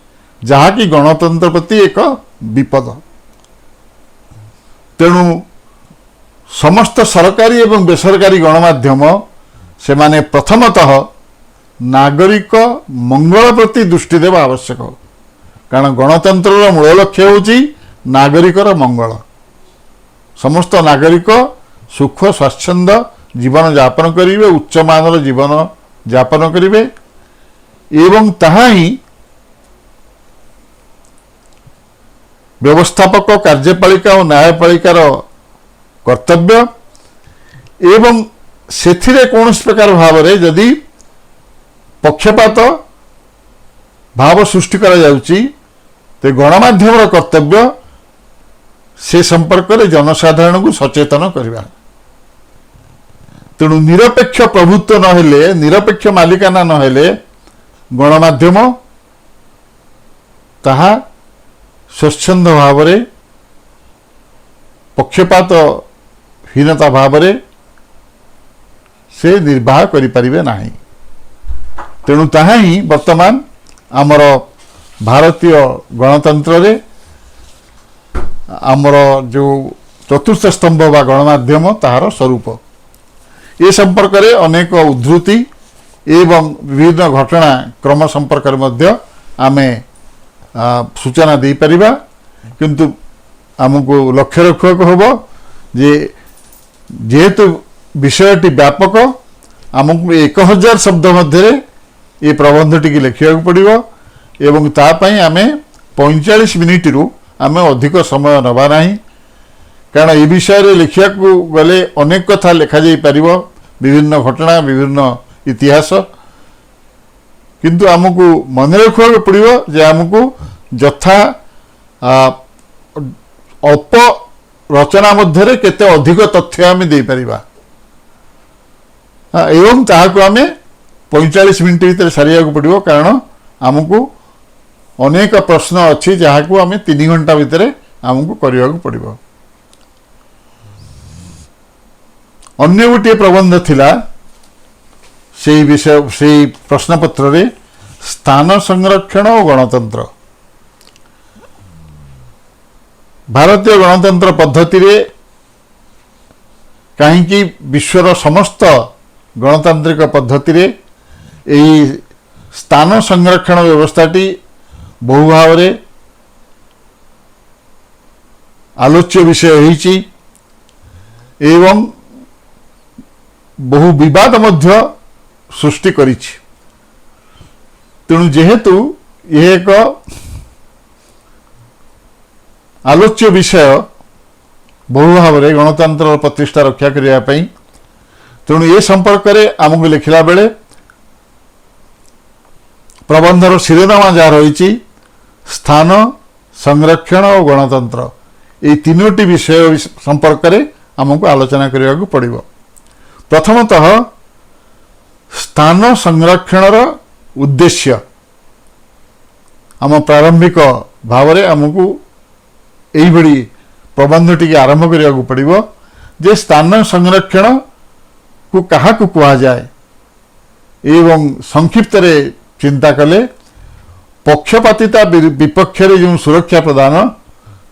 जहाँकि गणतंत्र प्रति एक विपद तेणु समस्त सरकारी एवं बेसरकारी गणमाध्यम से माने प्रथमतः नागरिक मंगल प्रति दृष्टि देवा आवश्यक कारण गणतंत्र मूल लक्ष्य होची नागरिकर मंगल समस्त नागरिक सुख स्वाच्छंद जीवन यापन करिवे उच्च मानर जीवन यापन करिवे एवं ताहा ही व्यवस्थापक कार्यपालिका और न्यायपालिकार कर्तव्य एवं सेथिरे कौन प्रकार भाव रे यदि पक्षपात भाव सृष्टि करा जाउची ते गणमाध्यम कर्तव्य से संपर्क में जनसाधारण को सचेतन करवा तेणु निरपेक्ष प्रभुत्व नहेले निरपेक्ष मालिकाना नहेले गणमाध्यम ताहा स्वच्छंद भाव रे पक्षपात हीनता भाव रे से निर्वाह करि परिबे नाही तेणु ताहा ही वर्तमान आमर भारतीय गणतंत्र रे आमर जो चतुर्थ स्तंभ बा गणमाध्यम ताहार स्वरूप ये संपर्क में अनेक उद्धृति एवं विभिन्न घटना क्रम संपर्क में आमे सूचना दे परिबा किंतु आमको लक्ष्य रखा हम जे जेहेतु विषयटी व्यापक आमको 1000 शब्द मध्य ये प्रबंधटी की लिखा पड़ो एवं तापाई आमे 45 मिनिट रु आमे अधिक समय नवा नहीं कारण ये विषय रे लिखा गले अनेक कथा लिखा जाई परिबो विभिन्न घटना विभिन्न इतिहास किंतु आमको मन रखा पड़ो जे आमको यथा अल्प रचना मध्य केते अधिक तथ्य आम दे परिबा एवं ताहाको आमे 45 मिनिट भीतर सारिया पड़ो कारण आमको अनेक प्रश्न अच्छी जहाँ को आम 3 घंटा भितर आमको करने पड़ो अन्य गोटे प्रबंध थिला से विषय से प्रश्नपत्र रे स्थान संरक्षण और गणतंत्र भारतीय गणतंत्र पद्धति रे कहीं विश्वर समस्त गणतांत्रिक पद्धति रे यही स्थान संरक्षण व्यवस्थाटी बहु भाव रे आलोच्य विषय होईची एवं बहु विवाद मध्य सृष्टि करिछि तेणु जेहेतु यह एक आलोच्य विषय बहु भाव रे गणतंत्र प्रतिष्ठा रक्षा करने तेणु ये संपर्क में आमको लिखला बेले प्रबंधर शिरोनामा जहाँ रही स्थान संरक्षण और गणतंत्र ये तीनोटी विषय संपर्क में आमको आलोचना करने को पड़ो। प्रथमतः स्थान संरक्षण उद्देश्य आम प्रारंभिक भाव में आमको यही प्रबंध टी आरंभ करने को पड़ो जे स्थान संरक्षण को क्या कह जाए एवं संक्षिप्त रे चिंता कले पक्षपातिता विपक्ष रे जो सुरक्षा प्रदान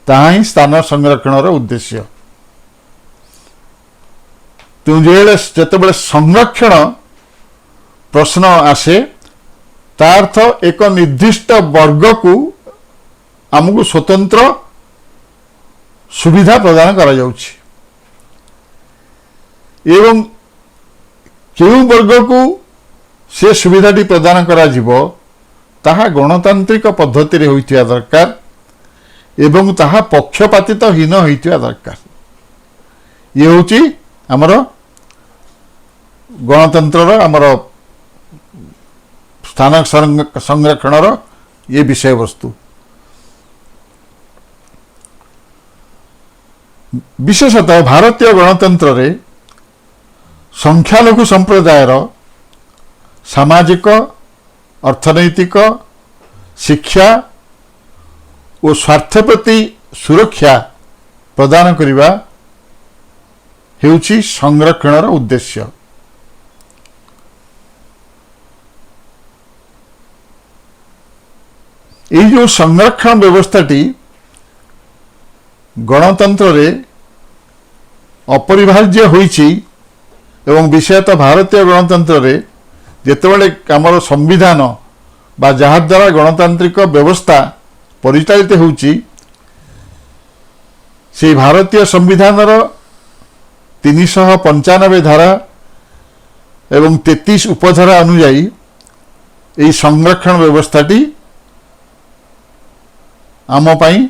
ताहा ही स्थान संरक्षण उद्देश्य। जिते संरक्षण प्रश्न आसे तार्थ एक निर्दिष्ट वर्ग को आमको स्वतंत्र सुविधा प्रदान करा जाउछि एवं केउ वर्ग को से सुविधाटी प्रदान करा जिवो ताहा गणतांत्रिक पद्धति रे होइतिया दरकार एवं ताहा पक्षपातित हीन होइतिया दरकार। ये होची हमर गणतंत्र हमर स्थान संरक्षण ये विषय वस्तु। विशेषतः भारतीय गणतंत्र रे संख्यालघु संप्रदायर सामाजिक अर्थनैतिक शिक्षा और स्वार्थ प्रति सुरक्षा प्रदान करिबा हेउछि संरक्षण उद्देश्य। ये जो संरक्षण व्यवस्थाटी गणतंत्र रे अपरिहार्य होइछि एवं विशेषतः भारतीय गणतंत्र रे जेतेबेले आमर संविधान बा जहा द्वारा गणतांत्रिक व्यवस्था परिचालित होउछि से भारतीय संविधान 395 धारा एवं 33 उपधारा अनुଯାयी यही संरक्षण व्यवस्थाटी आम पाई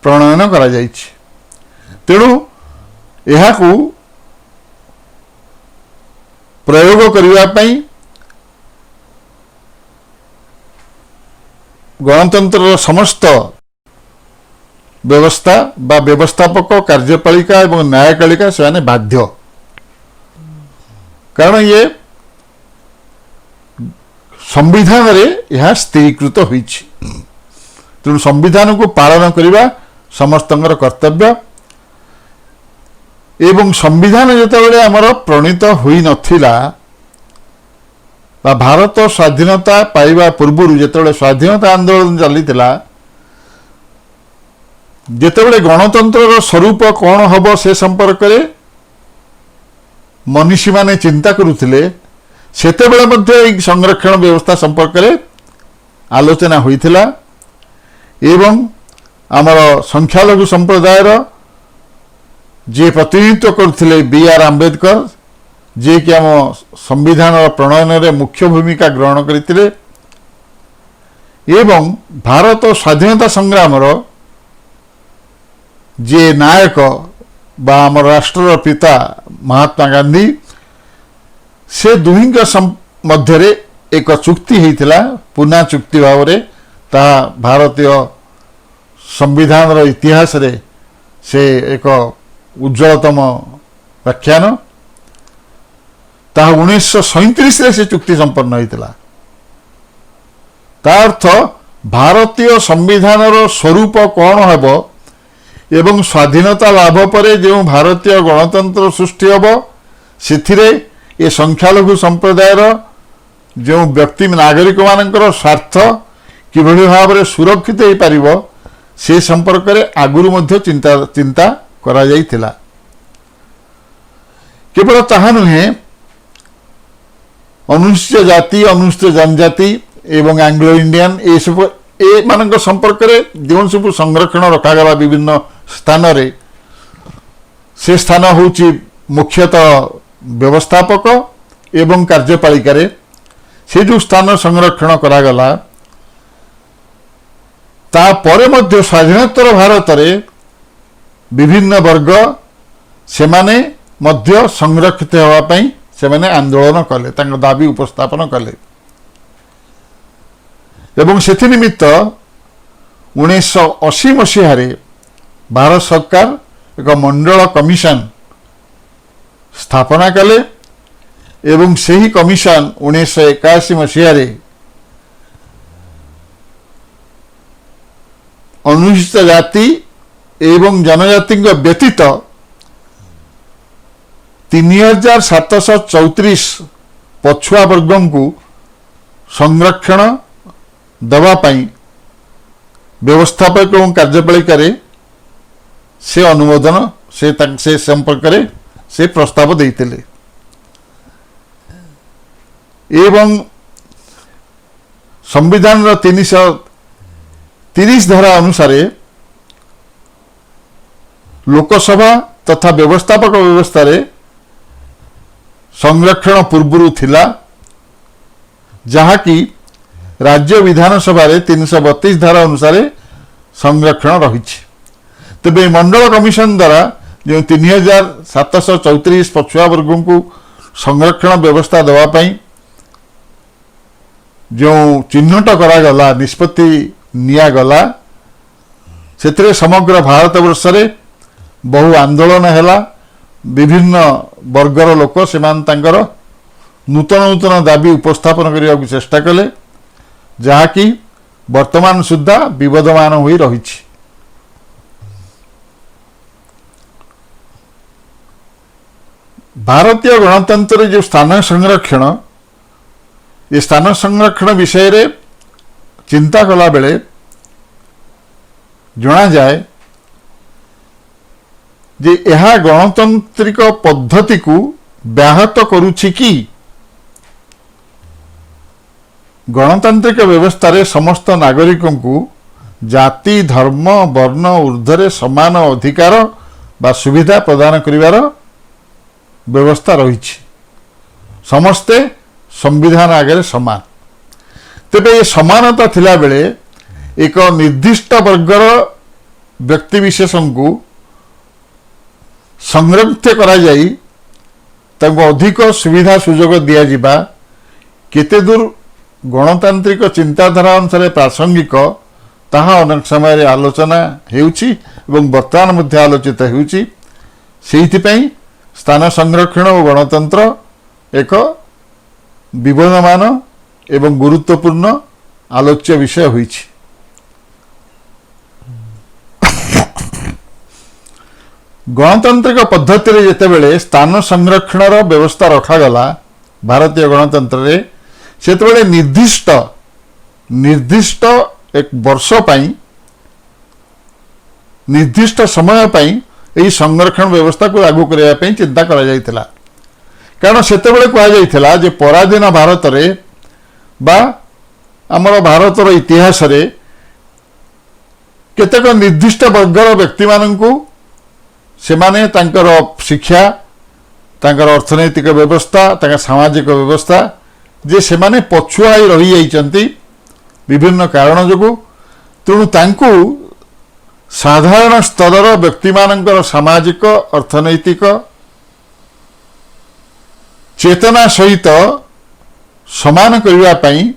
प्रणयन करा जाइछि। तेणु एहाकू प्रयोग करिवा पाई गणतंत्र समस्त व्यवस्था बा व्यवस्थापक कार्यपालिका एवं न्यायपालिका से बाध्य। कारण ये संविधान रे यह स्थिरीकृत होइछि। तेणु संविधान को पालन करिवा समस्तंकर कर्तव्य एवं संविधान जेतेबेले आमर प्रणीत होई नथिला बा भारत स्वाधीनता पाइबा पूर्व जेतेबेले स्वाधीनता आंदोलन चलीथिला जेतेबेले गणतंत्र स्वरूप कौन हब से संपर्क में मनीषी माने चिंता करुथिले सेतेबेले मध्ये संरक्षण व्यवस्था संपर्क में आलोचना होइथिला एवं आमर संख्यालघु संप्रदायर जे प्रतिनिधित्व करथिले बी.आर. आंबेडकर जे कि आम संविधान प्रणयन रे मुख्य भूमिका ग्रहण करथिले एवं भारत स्वाधीनता संग्राम जे नायक बा आम राष्ट्र पिता महात्मा गांधी से दुहिंक मध्य एक चुक्ति होइथिला पुना चुक्ति भाव रे ता भारतीय संविधान इतिहास रे से एक उज्जवलतम व्याख्यान ता 1937 से चुक्ति संपन्न होइथिला। ता अर्थ भारतीय संविधान स्वरूप कौन हेब एवं स्वाधीनता लाभ पर जो भारतीय गणतंत्र सृष्टि हेब से ये संख्यालघु संप्रदायर जो व्यक्ति नागरिक मानकर स्वार्थ किभली भाव में सुरक्षित हो पारिबो से संपर्क में आगुरी मध्य चिंता करा जाइथिला। केवल ताहा नुहे अनुसूचित जाति अनुसूचित जनजाति एवं एंग्लो इंडियन ये सब ए मान संपर्क में जो सब संरक्षण रखागला विभिन्न स्थान रे से स्थान होची मुख्यतः व्यवस्थापक एवं कार्यपालिका रे से जो स्थान संरक्षण करागला ता परे मध्य स्वाधीनोत्तर भारत रे विभिन्न वर्ग से माने मध्य संरक्षित होगा पाई से माने आंदोलन कले दाबी उपस्थापन कले एवं से निमित्त 1980 मसीह भारत सरकार एक मंडल कमिशन स्थापना कले एवं से ही कमिशन 1981 मसीह अनुसूचित जाति एवं जनजाति व्यतीत 3734 पछुआ वर्गों को संरक्षण दवापाई व्यवस्थापक और कार्यपालिका से अनुमोदन से संपर्क से प्रस्ताव देते एवं संविधान 330 धारा अनुसार लोकसभा तथा व्यवस्थापक व्यवस्था संरक्षण पूर्व थिला जहाँकि राज्य विधानसभा 332 धारा अनुसार संरक्षण रही। तेबे मंडल कमिशन द्वारा जो 3734 पछुआ वर्गों को संरक्षण व्यवस्था देवाई जो चिन्हट करागला निष्पत्ति निगला से समग्र भारत वर्ष बहु आंदोलन है। विभिन्न वर्गर लोक से नूतन नूतन दाबी उपस्थापन करने को चेष्टा कले जहाँकि वर्तमान सुद्धा विवादमान हो रही। भारतीय गणतंत्र जो स्थान संरक्षण ये स्थान संरक्षण विषय रे चिंता कला बेले जना जाए जे यह गणतांत्रिक पद्धति को व्याहत करुछि कि गणतांत्रिक व्यवस्था रे समस्त नागरिकों को जाति धर्म वर्ण ऊर्ध्वे समान अधिकार बा सुविधा प्रदान करिवार व्यवस्था रही। समस्ते संविधान आगे समान। तेबे ये समानता थिला बेले एक निर्दिष्ट वर्गर व्यक्ति विशेषण को संरक्षित करा जाई तांको अधिक सुविधा सुजोग दिया जिबा केते दूर गणतांत्रिक चिंताधारा अनुसार प्रासंगिक ताहा अनेक समय आलोचना हेउछि एवं वर्तमान मध्य आलोचित हेउछि। सेहिथिपई स्थान संरक्षण और गणतंत्र एक विवादमान एवं गुरुत्वपूर्ण आलोच्य विषय होइछि। गणतांत्रिक पद्धति रे जेतेबेले स्थान संरक्षण व्यवस्था रखागला भारतीय गणतंत्र रे सेतेबेले निर्दिष्ट एक वर्ष पाई निर्दिष्ट समय पाई यही संरक्षण व्यवस्था को लागू करने पे चिंता करा जायतिला। कारण सेतेबेले कहा जायतिला जे पराधीन भारत रे बा हमर भारतर इतिहास रे केतेक निर्दिष्ट वर्गर व्यक्ति माननकु सेमाने तांकर शिक्षा तांकर अर्थनैतिक व्यवस्था तांकर सामाजिक व्यवस्था जे सेमाने पछुआई रही जाइचंती विभिन्न कारण जोगु तेणु तांकु साधारण स्तर व्यक्ति मानकर सामाजिक अर्थनैतिक चेतना सहित समान करने पाई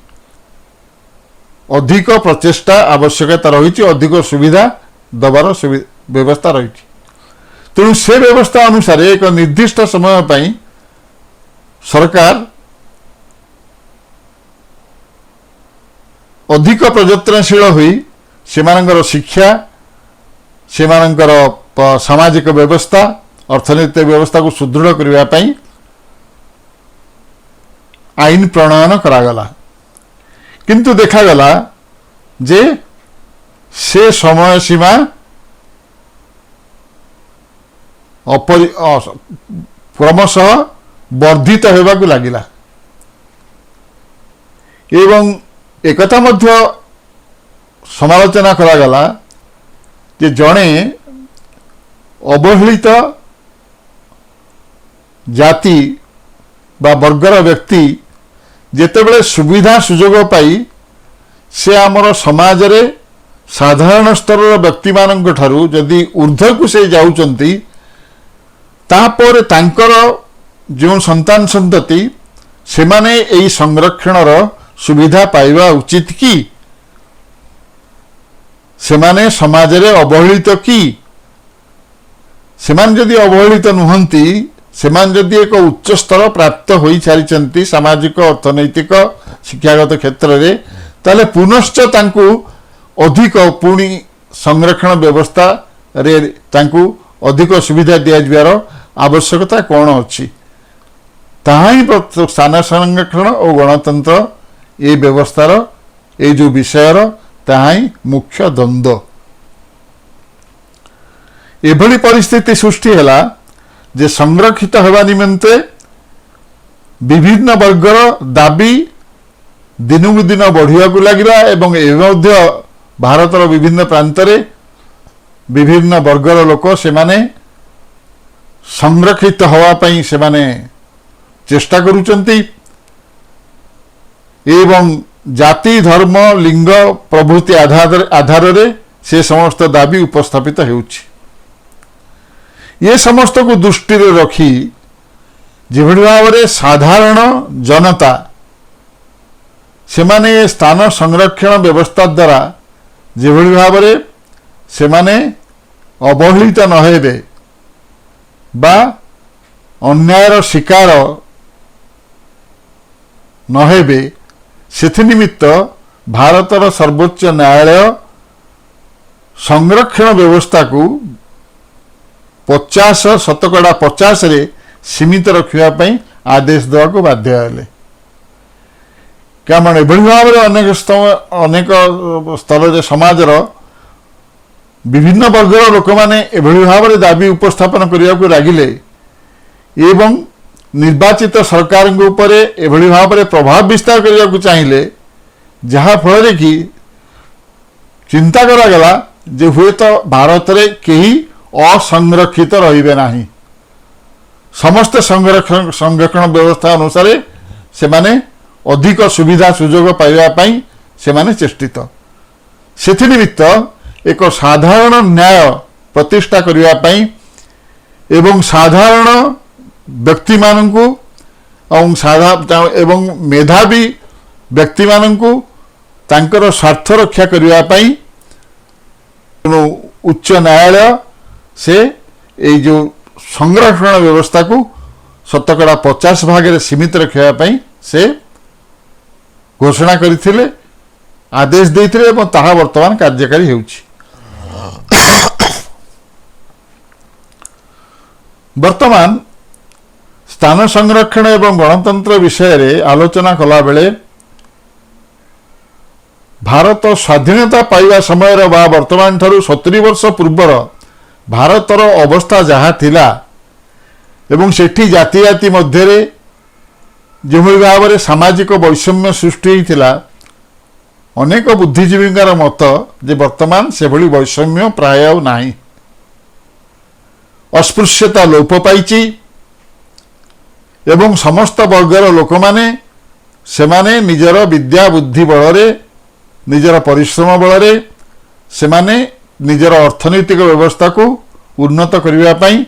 अधिक प्रचेष्टा आवश्यकता रही अधिक सुविधा दबार व्यवस्था रही। तेणु से व्यवस्था अनुसार एक निर्दिष्ट समय पाई सरकार अधिक प्रयत्नशील हुई सेमानंकर शिक्षा सेमानंकर सामाजिक व्यवस्था अर्थनैतिक व्यवस्था को सुदृढ़ करने पाई आईन प्रणयन करागला। किंतु देखागला जे से समय सीमा क्रमशः वर्धित होगा लगिला एवं एकथा मध्य समालोचना करागला जे जड़े अवहेलित जाति बा वर्गर व्यक्ति जेतेबेले सुविधा सुजोग पाई से आमर समाज रे साधारण स्तर व्यक्ति मानक ठारू जदि ऊर्ध्व को से जाउचंती तापर तांकर जो संतान संतति से माने एई संरक्षणर सुविधा पाइबा उचित कि सेमाने समाजरे अवहेलित कि सेमान जदि अवहेलित नुहंती सेमान जदि एक उच्च स्तर प्राप्त होई सारिचंती सामाजिक अर्थनैतिक शिक्षागत क्षेत्र रे ताले पुनश्च तांकु अधिक पुणी संरक्षण व्यवस्था रे तांकु अधिक सुविधा दिया जबार आवश्यकता कौन अच्छी ताहा ही स्थान संरक्षण और गणतंत्र ये व्यवस्थार ये जो विषयर ताहा ही मुख्य द्वंद्व एभली परिस्थिति सृष्टि है जे संरक्षित होगा निमंते विभिन्न वर्गर दाबी दिनकू दिन बढ़िया लगिला एवं भारतर विभिन्न प्रांत रे विभिन्न वर्गर लोक से माने संरक्षित होवा पई से माने चेष्टा करुचंती एवं जाति धर्म लिंग प्रभृति आधार रे से समस्त दाबी उपस्थापित हेउछि ये समस्त को दृष्टि रे रखी जेभଳି भाव साधारण जनता से माने स्थान संरक्षण व्यवस्था द्वारा जेभଳି भाव से माने अवहेलित न हेबे बा अन्यायर शिकार न हेबे सेथि निमित्त भारतर सर्वोच्च न्यायालय संरक्षण व्यवस्था को 50% रे सीमित रखिया पई आदेश देवा को बाध्य हेले कारण एभଳି भाव अनेक स्तर समाजर विभिन्न वर्गर लोक माने एभଳି भाव दाबी उपस्थापन करने को लागिले एवं निर्वाचित सरकार ऊपर एभଳି भाव प्रभाव विस्तार करने को चाहिए जहा फल कि चिंता करागला जे हुए तो भारत रे कहीं असंरक्षित रहिबे नाही समस्त संरक्षण व्यवस्था अनुसार से माने अधिक सुविधा सुजोग पाइबा पई से माने चेष्टित सेथि निमित्त एक साधारण न्याय प्रतिष्ठा करिया पई एवं साधारण व्यक्ति माननकु एवं मेधावी व्यक्ति माननकु तांकर स्वार्थ रक्षा करिया पई उच्च न्यायालय से ये जो संरक्षण व्यवस्था को 50% भाग रे सीमित रखा पई से घोषणा करथिले आदेश देथिले एवं ताहा वर्तमान कार्यकारी हेउछि वर्तमान स्थान संरक्षण एवं गणतंत्र विषय रे आलोचना कला बेले भारत स्वाधीनता पाइबा समय बा वर्तमान ठारू 70 वर्ष पूर्वर भारतर अवस्था जहाँ थिला एवं सेठी जाति जाति मध्य जो भाव में सामाजिक वैषम्य सृष्टि होता अनेक बुद्धिजीवी मत जे वर्तमान से भली वैषम्य प्राय नाही अस्पृश्यता लोप पाई एवं समस्त वर्गर लोक माने सेमाने निजर विद्या बुद्धि बल निजर परिश्रम बल से माने निजर अर्थनैतिक व्यवस्था को उन्नत करने पाई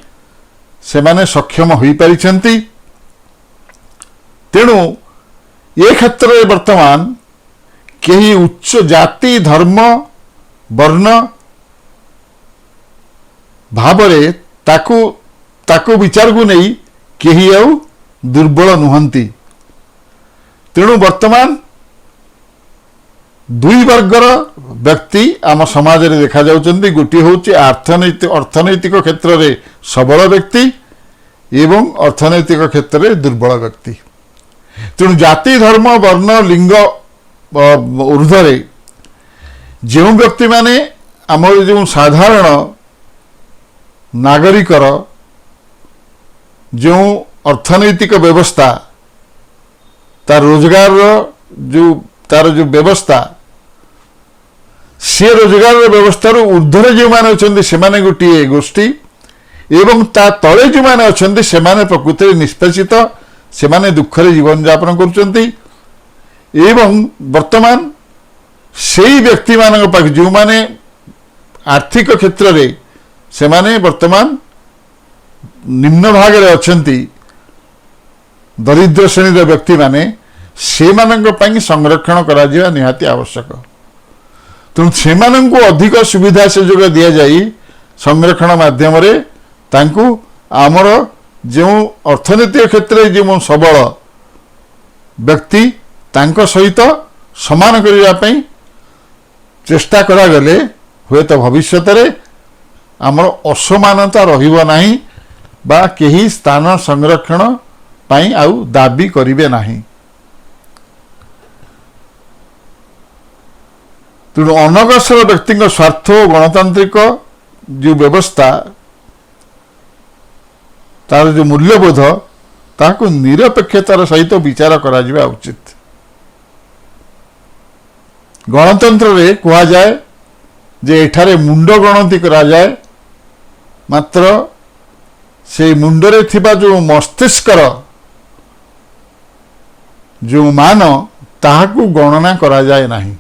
से माने सक्षम हो पारिछंती तेणु ये क्षेत्र में वर्तमान कहीं उच्च जाति धर्म वर्ण भावरे ताकू विचार को नहीं कहीं आउ दुर्बल नुहंती तेणु वर्तमान दुई वर्गर व्यक्ति आम समाज रे देखा जाउचंती गोटी होची अर्थनैतिक क्षेत्र रे सबल व्यक्ति एवं अर्थनैतिक क्षेत्र रे दुर्बल व्यक्ति तेणु जाति धर्म वर्ण लिंग ऊर्ध्वरे जो व्यक्ति माने आम जो साधारण नागरिकर जो अर्थनैतिक व्यवस्था तार रोजगार तार जो व्यवस्था सी रोजगार व्यवस्था ऊर्ध्वर जो मैंने अच्छा से गोटे गोष्ठी एवं ता तले जो मैंने अच्छा से प्रकृति निष्पेषित से दुखरे जीवन यापन कर वर्तमान से व्यक्ति मान पाख जो मैंने आर्थिक क्षेत्र में से वर्तमान निम्न भाग में अच्छा दरिद्र श्रेणी व्यक्ति माने से संरक्षण करा निहाती आवश्यक ତେଣୁ ସେମାନଙ୍କୁ ଅଧିକ ସୁବିଧା ସୁଯୋଗ ଦିଆଯାଇ ସଂରକ୍ଷଣ ମାଧ୍ୟମରେ ତାଙ୍କୁ ଆମର ଯେଉଁ ଅର୍ଥନୈତିକ କ୍ଷେତ୍ରରେ ଯେଉଁ ସବଳ ବ୍ୟକ୍ତି ତାଙ୍କ ସହିତ ସମାନ କରିବା ପାଇଁ ଚେଷ୍ଟା କରାଗଲେ ହୁଏତ ଭବିଷ୍ୟତରେ ଆମର ଅସମାନତା ରହିବ ନାହିଁ ବା କେହି ସ୍ଥାନ ସଂରକ୍ଷଣ ପାଇଁ ଆଉ ଦାବି କରିବେ ନାହିଁ। ତେଣୁ ଅନଗ୍ରସର ବ୍ୟକ୍ତିଙ୍କ ସ୍ୱାର୍ଥ ଓ ଗଣତାନ୍ତ୍ରିକ ଯେଉଁ ବ୍ୟବସ୍ଥା ତାର ଯେଉଁ ମୂଲ୍ୟବୋଧ ତାହାକୁ ନିରପେକ୍ଷତାର ସହିତ ବିଚାର କରାଯିବା ଉଚିତ। ଗଣତନ୍ତ୍ରରେ କୁହାଯାଏ ଯେ ଏଠାରେ ମୁଣ୍ଡ ଗଣତି କରାଯାଏ, ମାତ୍ର ସେଇ ମୁଣ୍ଡରେ ଥିବା ଯେଉଁ ମସ୍ତିଷ୍କର ଯେଉଁ ମାନ ତାହାକୁ ଗଣନା କରାଯାଏ ନାହିଁ।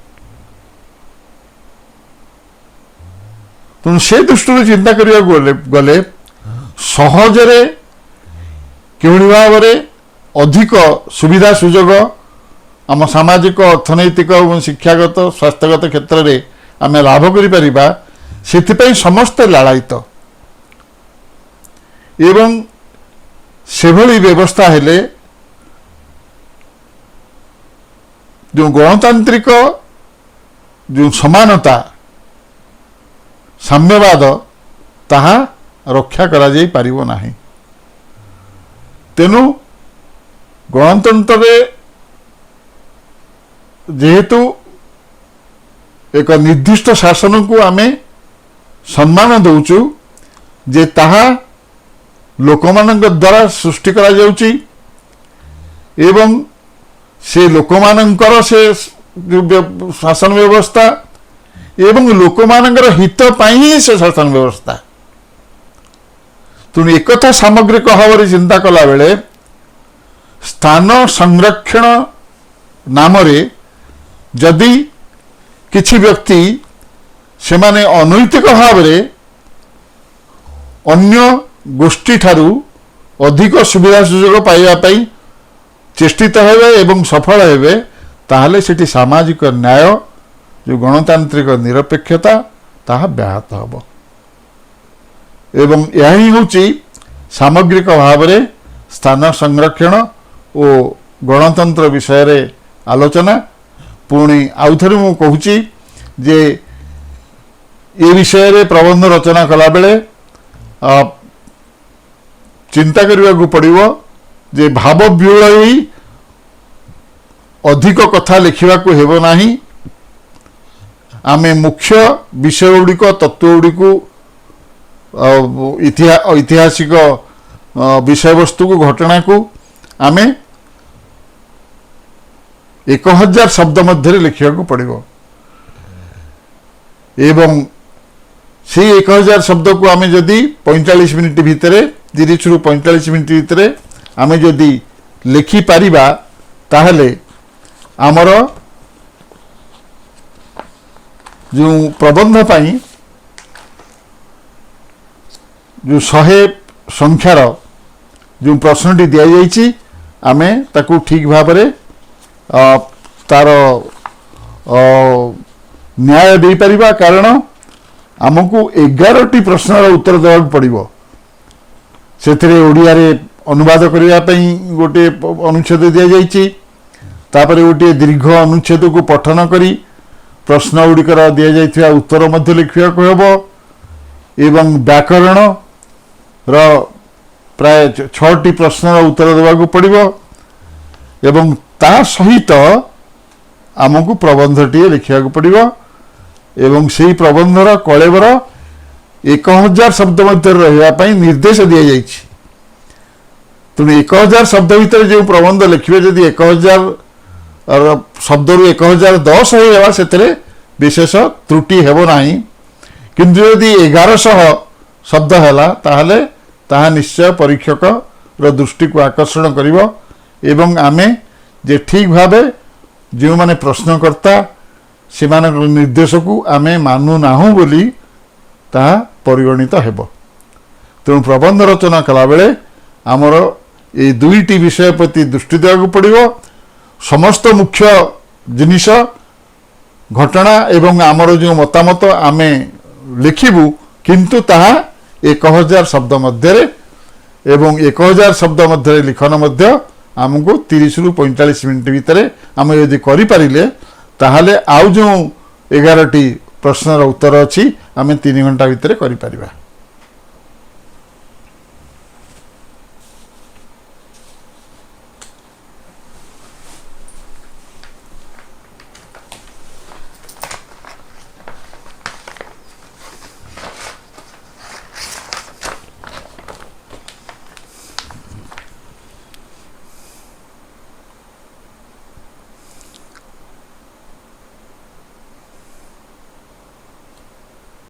ତେଣୁ ସେ ଦୃଷ୍ଟିରୁ ଚିନ୍ତା କରିବାକୁ ଗଲେ ସହଜରେ କେଉଁଭଳି ଭାବରେ ଅଧିକ ସୁବିଧା ସୁଯୋଗ ଆମ ସାମାଜିକ ଅର୍ଥନୈତିକ ଏବଂ ଶିକ୍ଷାଗତ ସ୍ୱାସ୍ଥ୍ୟଗତ କ୍ଷେତ୍ରରେ ଆମେ ଲାଭ କରିପାରିବା, ସେଥିପାଇଁ ସମସ୍ତେ ଲାଳାୟିତ। ଏବଂ ସେଭଳି ବ୍ୟବସ୍ଥା ହେଲେ ଯେଉଁ ଗଣତାନ୍ତ୍ରିକ ଯେଉଁ ସମାନତା ସାମ୍ୟବାଦ ତାହା ରକ୍ଷା କରାଯାଇ ପାରିବ ନାହିଁ। ତେଣୁ ଗଣତନ୍ତ୍ରରେ ଯେହେତୁ ଏକ ନିର୍ଦ୍ଦିଷ୍ଟ ଶାସନକୁ ଆମେ ସମ୍ମାନ ଦେଉଛୁ ଯେ ତାହା ଲୋକମାନଙ୍କ ଦ୍ୱାରା ସୃଷ୍ଟି କରାଯାଉଛି ଏବଂ ସେ ଲୋକମାନଙ୍କର ସେ ଶାସନ ବ୍ୟବସ୍ଥା ଏବଂ ଲୋକମାନଙ୍କର ହିତ ପାଇଁ ହିଁ ସେ ଶାସନ ବ୍ୟବସ୍ଥା। ତେଣୁ ଏକଥା ସାମଗ୍ରିକ ଭାବରେ ଚିନ୍ତା କଲାବେଳେ ସ୍ଥାନ ସଂରକ୍ଷଣ ନାମରେ ଯଦି କିଛି ବ୍ୟକ୍ତି ସେମାନେ ଅନୈତିକ ଭାବରେ ଅନ୍ୟ ଗୋଷ୍ଠୀ ଠାରୁ ଅଧିକ ସୁବିଧା ସୁଯୋଗ ପାଇବା ପାଇଁ ଚେଷ୍ଟିତ ହେବେ ଏବଂ ସଫଳ ହେବେ, ତାହେଲେ ସେଠି ସାମାଜିକ ନ୍ୟାୟ ଯେଉଁ ଗଣତାନ୍ତ୍ରିକ ନିରପେକ୍ଷତା ତାହା ବ୍ୟାହତ ହେବ। ଏବଂ ଏହା ହିଁ ହେଉଛି ସାମଗ୍ରିକ ଭାବରେ ସ୍ଥାନ ସଂରକ୍ଷଣ ଓ ଗଣତନ୍ତ୍ର ବିଷୟରେ ଆଲୋଚନା। ପୁଣି ଆଉଥରେ ମୁଁ କହୁଛି ଯେ ଏ ବିଷୟରେ ପ୍ରବନ୍ଧ ରଚନା କଲାବେଳେ ଚିନ୍ତା କରିବାକୁ ପଡ଼ିବ ଯେ ଭାବ ବିହ୍ୱଳ ହୋଇ ଅଧିକ କଥା ଲେଖିବାକୁ ହେବ ନାହିଁ। ଆମେ ମୁଖ୍ୟ ବିଷୟ ଗୁଡ଼ିକ ତତ୍ତ୍ୱ ଗୁଡ଼ିକୁ ଐତିହାସିକ ବିଷୟବସ୍ତୁକୁ ଘଟଣାକୁ ଆମେ 1000 ଶବ୍ଦ ମଧ୍ୟରେ ଲେଖିବାକୁ ପଡ଼ିବ ଏବଂ ସେଇ 1000 ଶବ୍ଦକୁ ଆମେ ଯଦି 45 ମିନିଟ୍ ଭିତରେ 30 ରୁ 45 ମିନିଟ୍ ଭିତରେ ଆମେ ଯଦି ଲେଖିପାରିବା ତାହେଲେ ଆମର ଯେଉଁ ପ୍ରବନ୍ଧ ପାଇଁ ଯେଉଁ 100 ସଂଖ୍ୟାର ଯେଉଁ ପ୍ରଶ୍ନଟି ଦିଆଯାଇଛି ଆମେ ତାକୁ ଠିକ୍ ଭାବରେ ତାର ନ୍ୟାୟ ଦେଇପାରିବା, କାରଣ ଆମକୁ 11ଟି ପ୍ରଶ୍ନର ଉତ୍ତର ଦେବାକୁ ପଡ଼ିବ। ସେଥିରେ ଓଡ଼ିଆରେ ଅନୁବାଦ କରିବା ପାଇଁ ଗୋଟିଏ ଅନୁଚ୍ଛେଦ ଦିଆଯାଇଛି, ତାପରେ ଗୋଟିଏ ଦୀର୍ଘ ଅନୁଚ୍ଛେଦକୁ ପଠନ କରି ପ୍ରଶ୍ନ ଗୁଡ଼ିକର ଦିଆଯାଇଥିବା ଉତ୍ତର ମଧ୍ୟ ଲେଖିବାକୁ ହେବ ଏବଂ ବ୍ୟାକରଣର ପ୍ରାୟ 6ଟି ପ୍ରଶ୍ନର ଉତ୍ତର ଦେବାକୁ ପଡ଼ିବ ଏବଂ ତା ସହିତ ଆମକୁ ପ୍ରବନ୍ଧଟିଏ ଲେଖିବାକୁ ପଡ଼ିବ ଏବଂ ସେହି ପ୍ରବନ୍ଧର କଳେବର 1000 ଶବ୍ଦ ମଧ୍ୟରେ ରହିବା ପାଇଁ ନିର୍ଦ୍ଦେଶ ଦିଆଯାଇଛି। ତେଣୁ 1000 ଶବ୍ଦ ଭିତରେ ଯେଉଁ ପ୍ରବନ୍ଧ ଲେଖିବେ ଯଦି 1000 ଶବ୍ଦରୁ 1010 ହେଇଗଲା ସେଥିରେ ବିଶେଷ ତ୍ରୁଟି ହେବ ନାହିଁ, କିନ୍ତୁ ଯଦି 1100 ଶବ୍ଦ ହେଲା ତାହେଲେ ତାହା ନିଶ୍ଚୟ ପରୀକ୍ଷକର ଦୃଷ୍ଟିକୁ ଆକର୍ଷଣ କରିବ ଏବଂ ଆମେ ଯେ ଠିକ୍ ଭାବେ ଯେଉଁମାନେ ପ୍ରଶ୍ନକର୍ତ୍ତା ସେମାନଙ୍କର ନିର୍ଦ୍ଦେଶକୁ ଆମେ ମାନୁନାହୁଁ ବୋଲି ତାହା ପରିଗଣିତ ହେବ। ତେଣୁ ପ୍ରବନ୍ଧ ରଚନା କଲାବେଳେ ଆମର এই দুইটি বিষয় প্রতি দৃষ্টি দেওয়া পড়িব। সমস্ত মুখ্য জিনিস घटना एवं आमर जो मतामत आमे लिखिबू किंतु ताहा 1000 शब्द मध्य एवं 1000 शब्द मध्य लिखन मध्य आमको 30 रु 45 मिनिट भितर आम यदि करि पारिले ताहाले आउ जो 11टी प्रश्नर उत्तर अछि आमे 3 घंटा भितर करि पारिबा।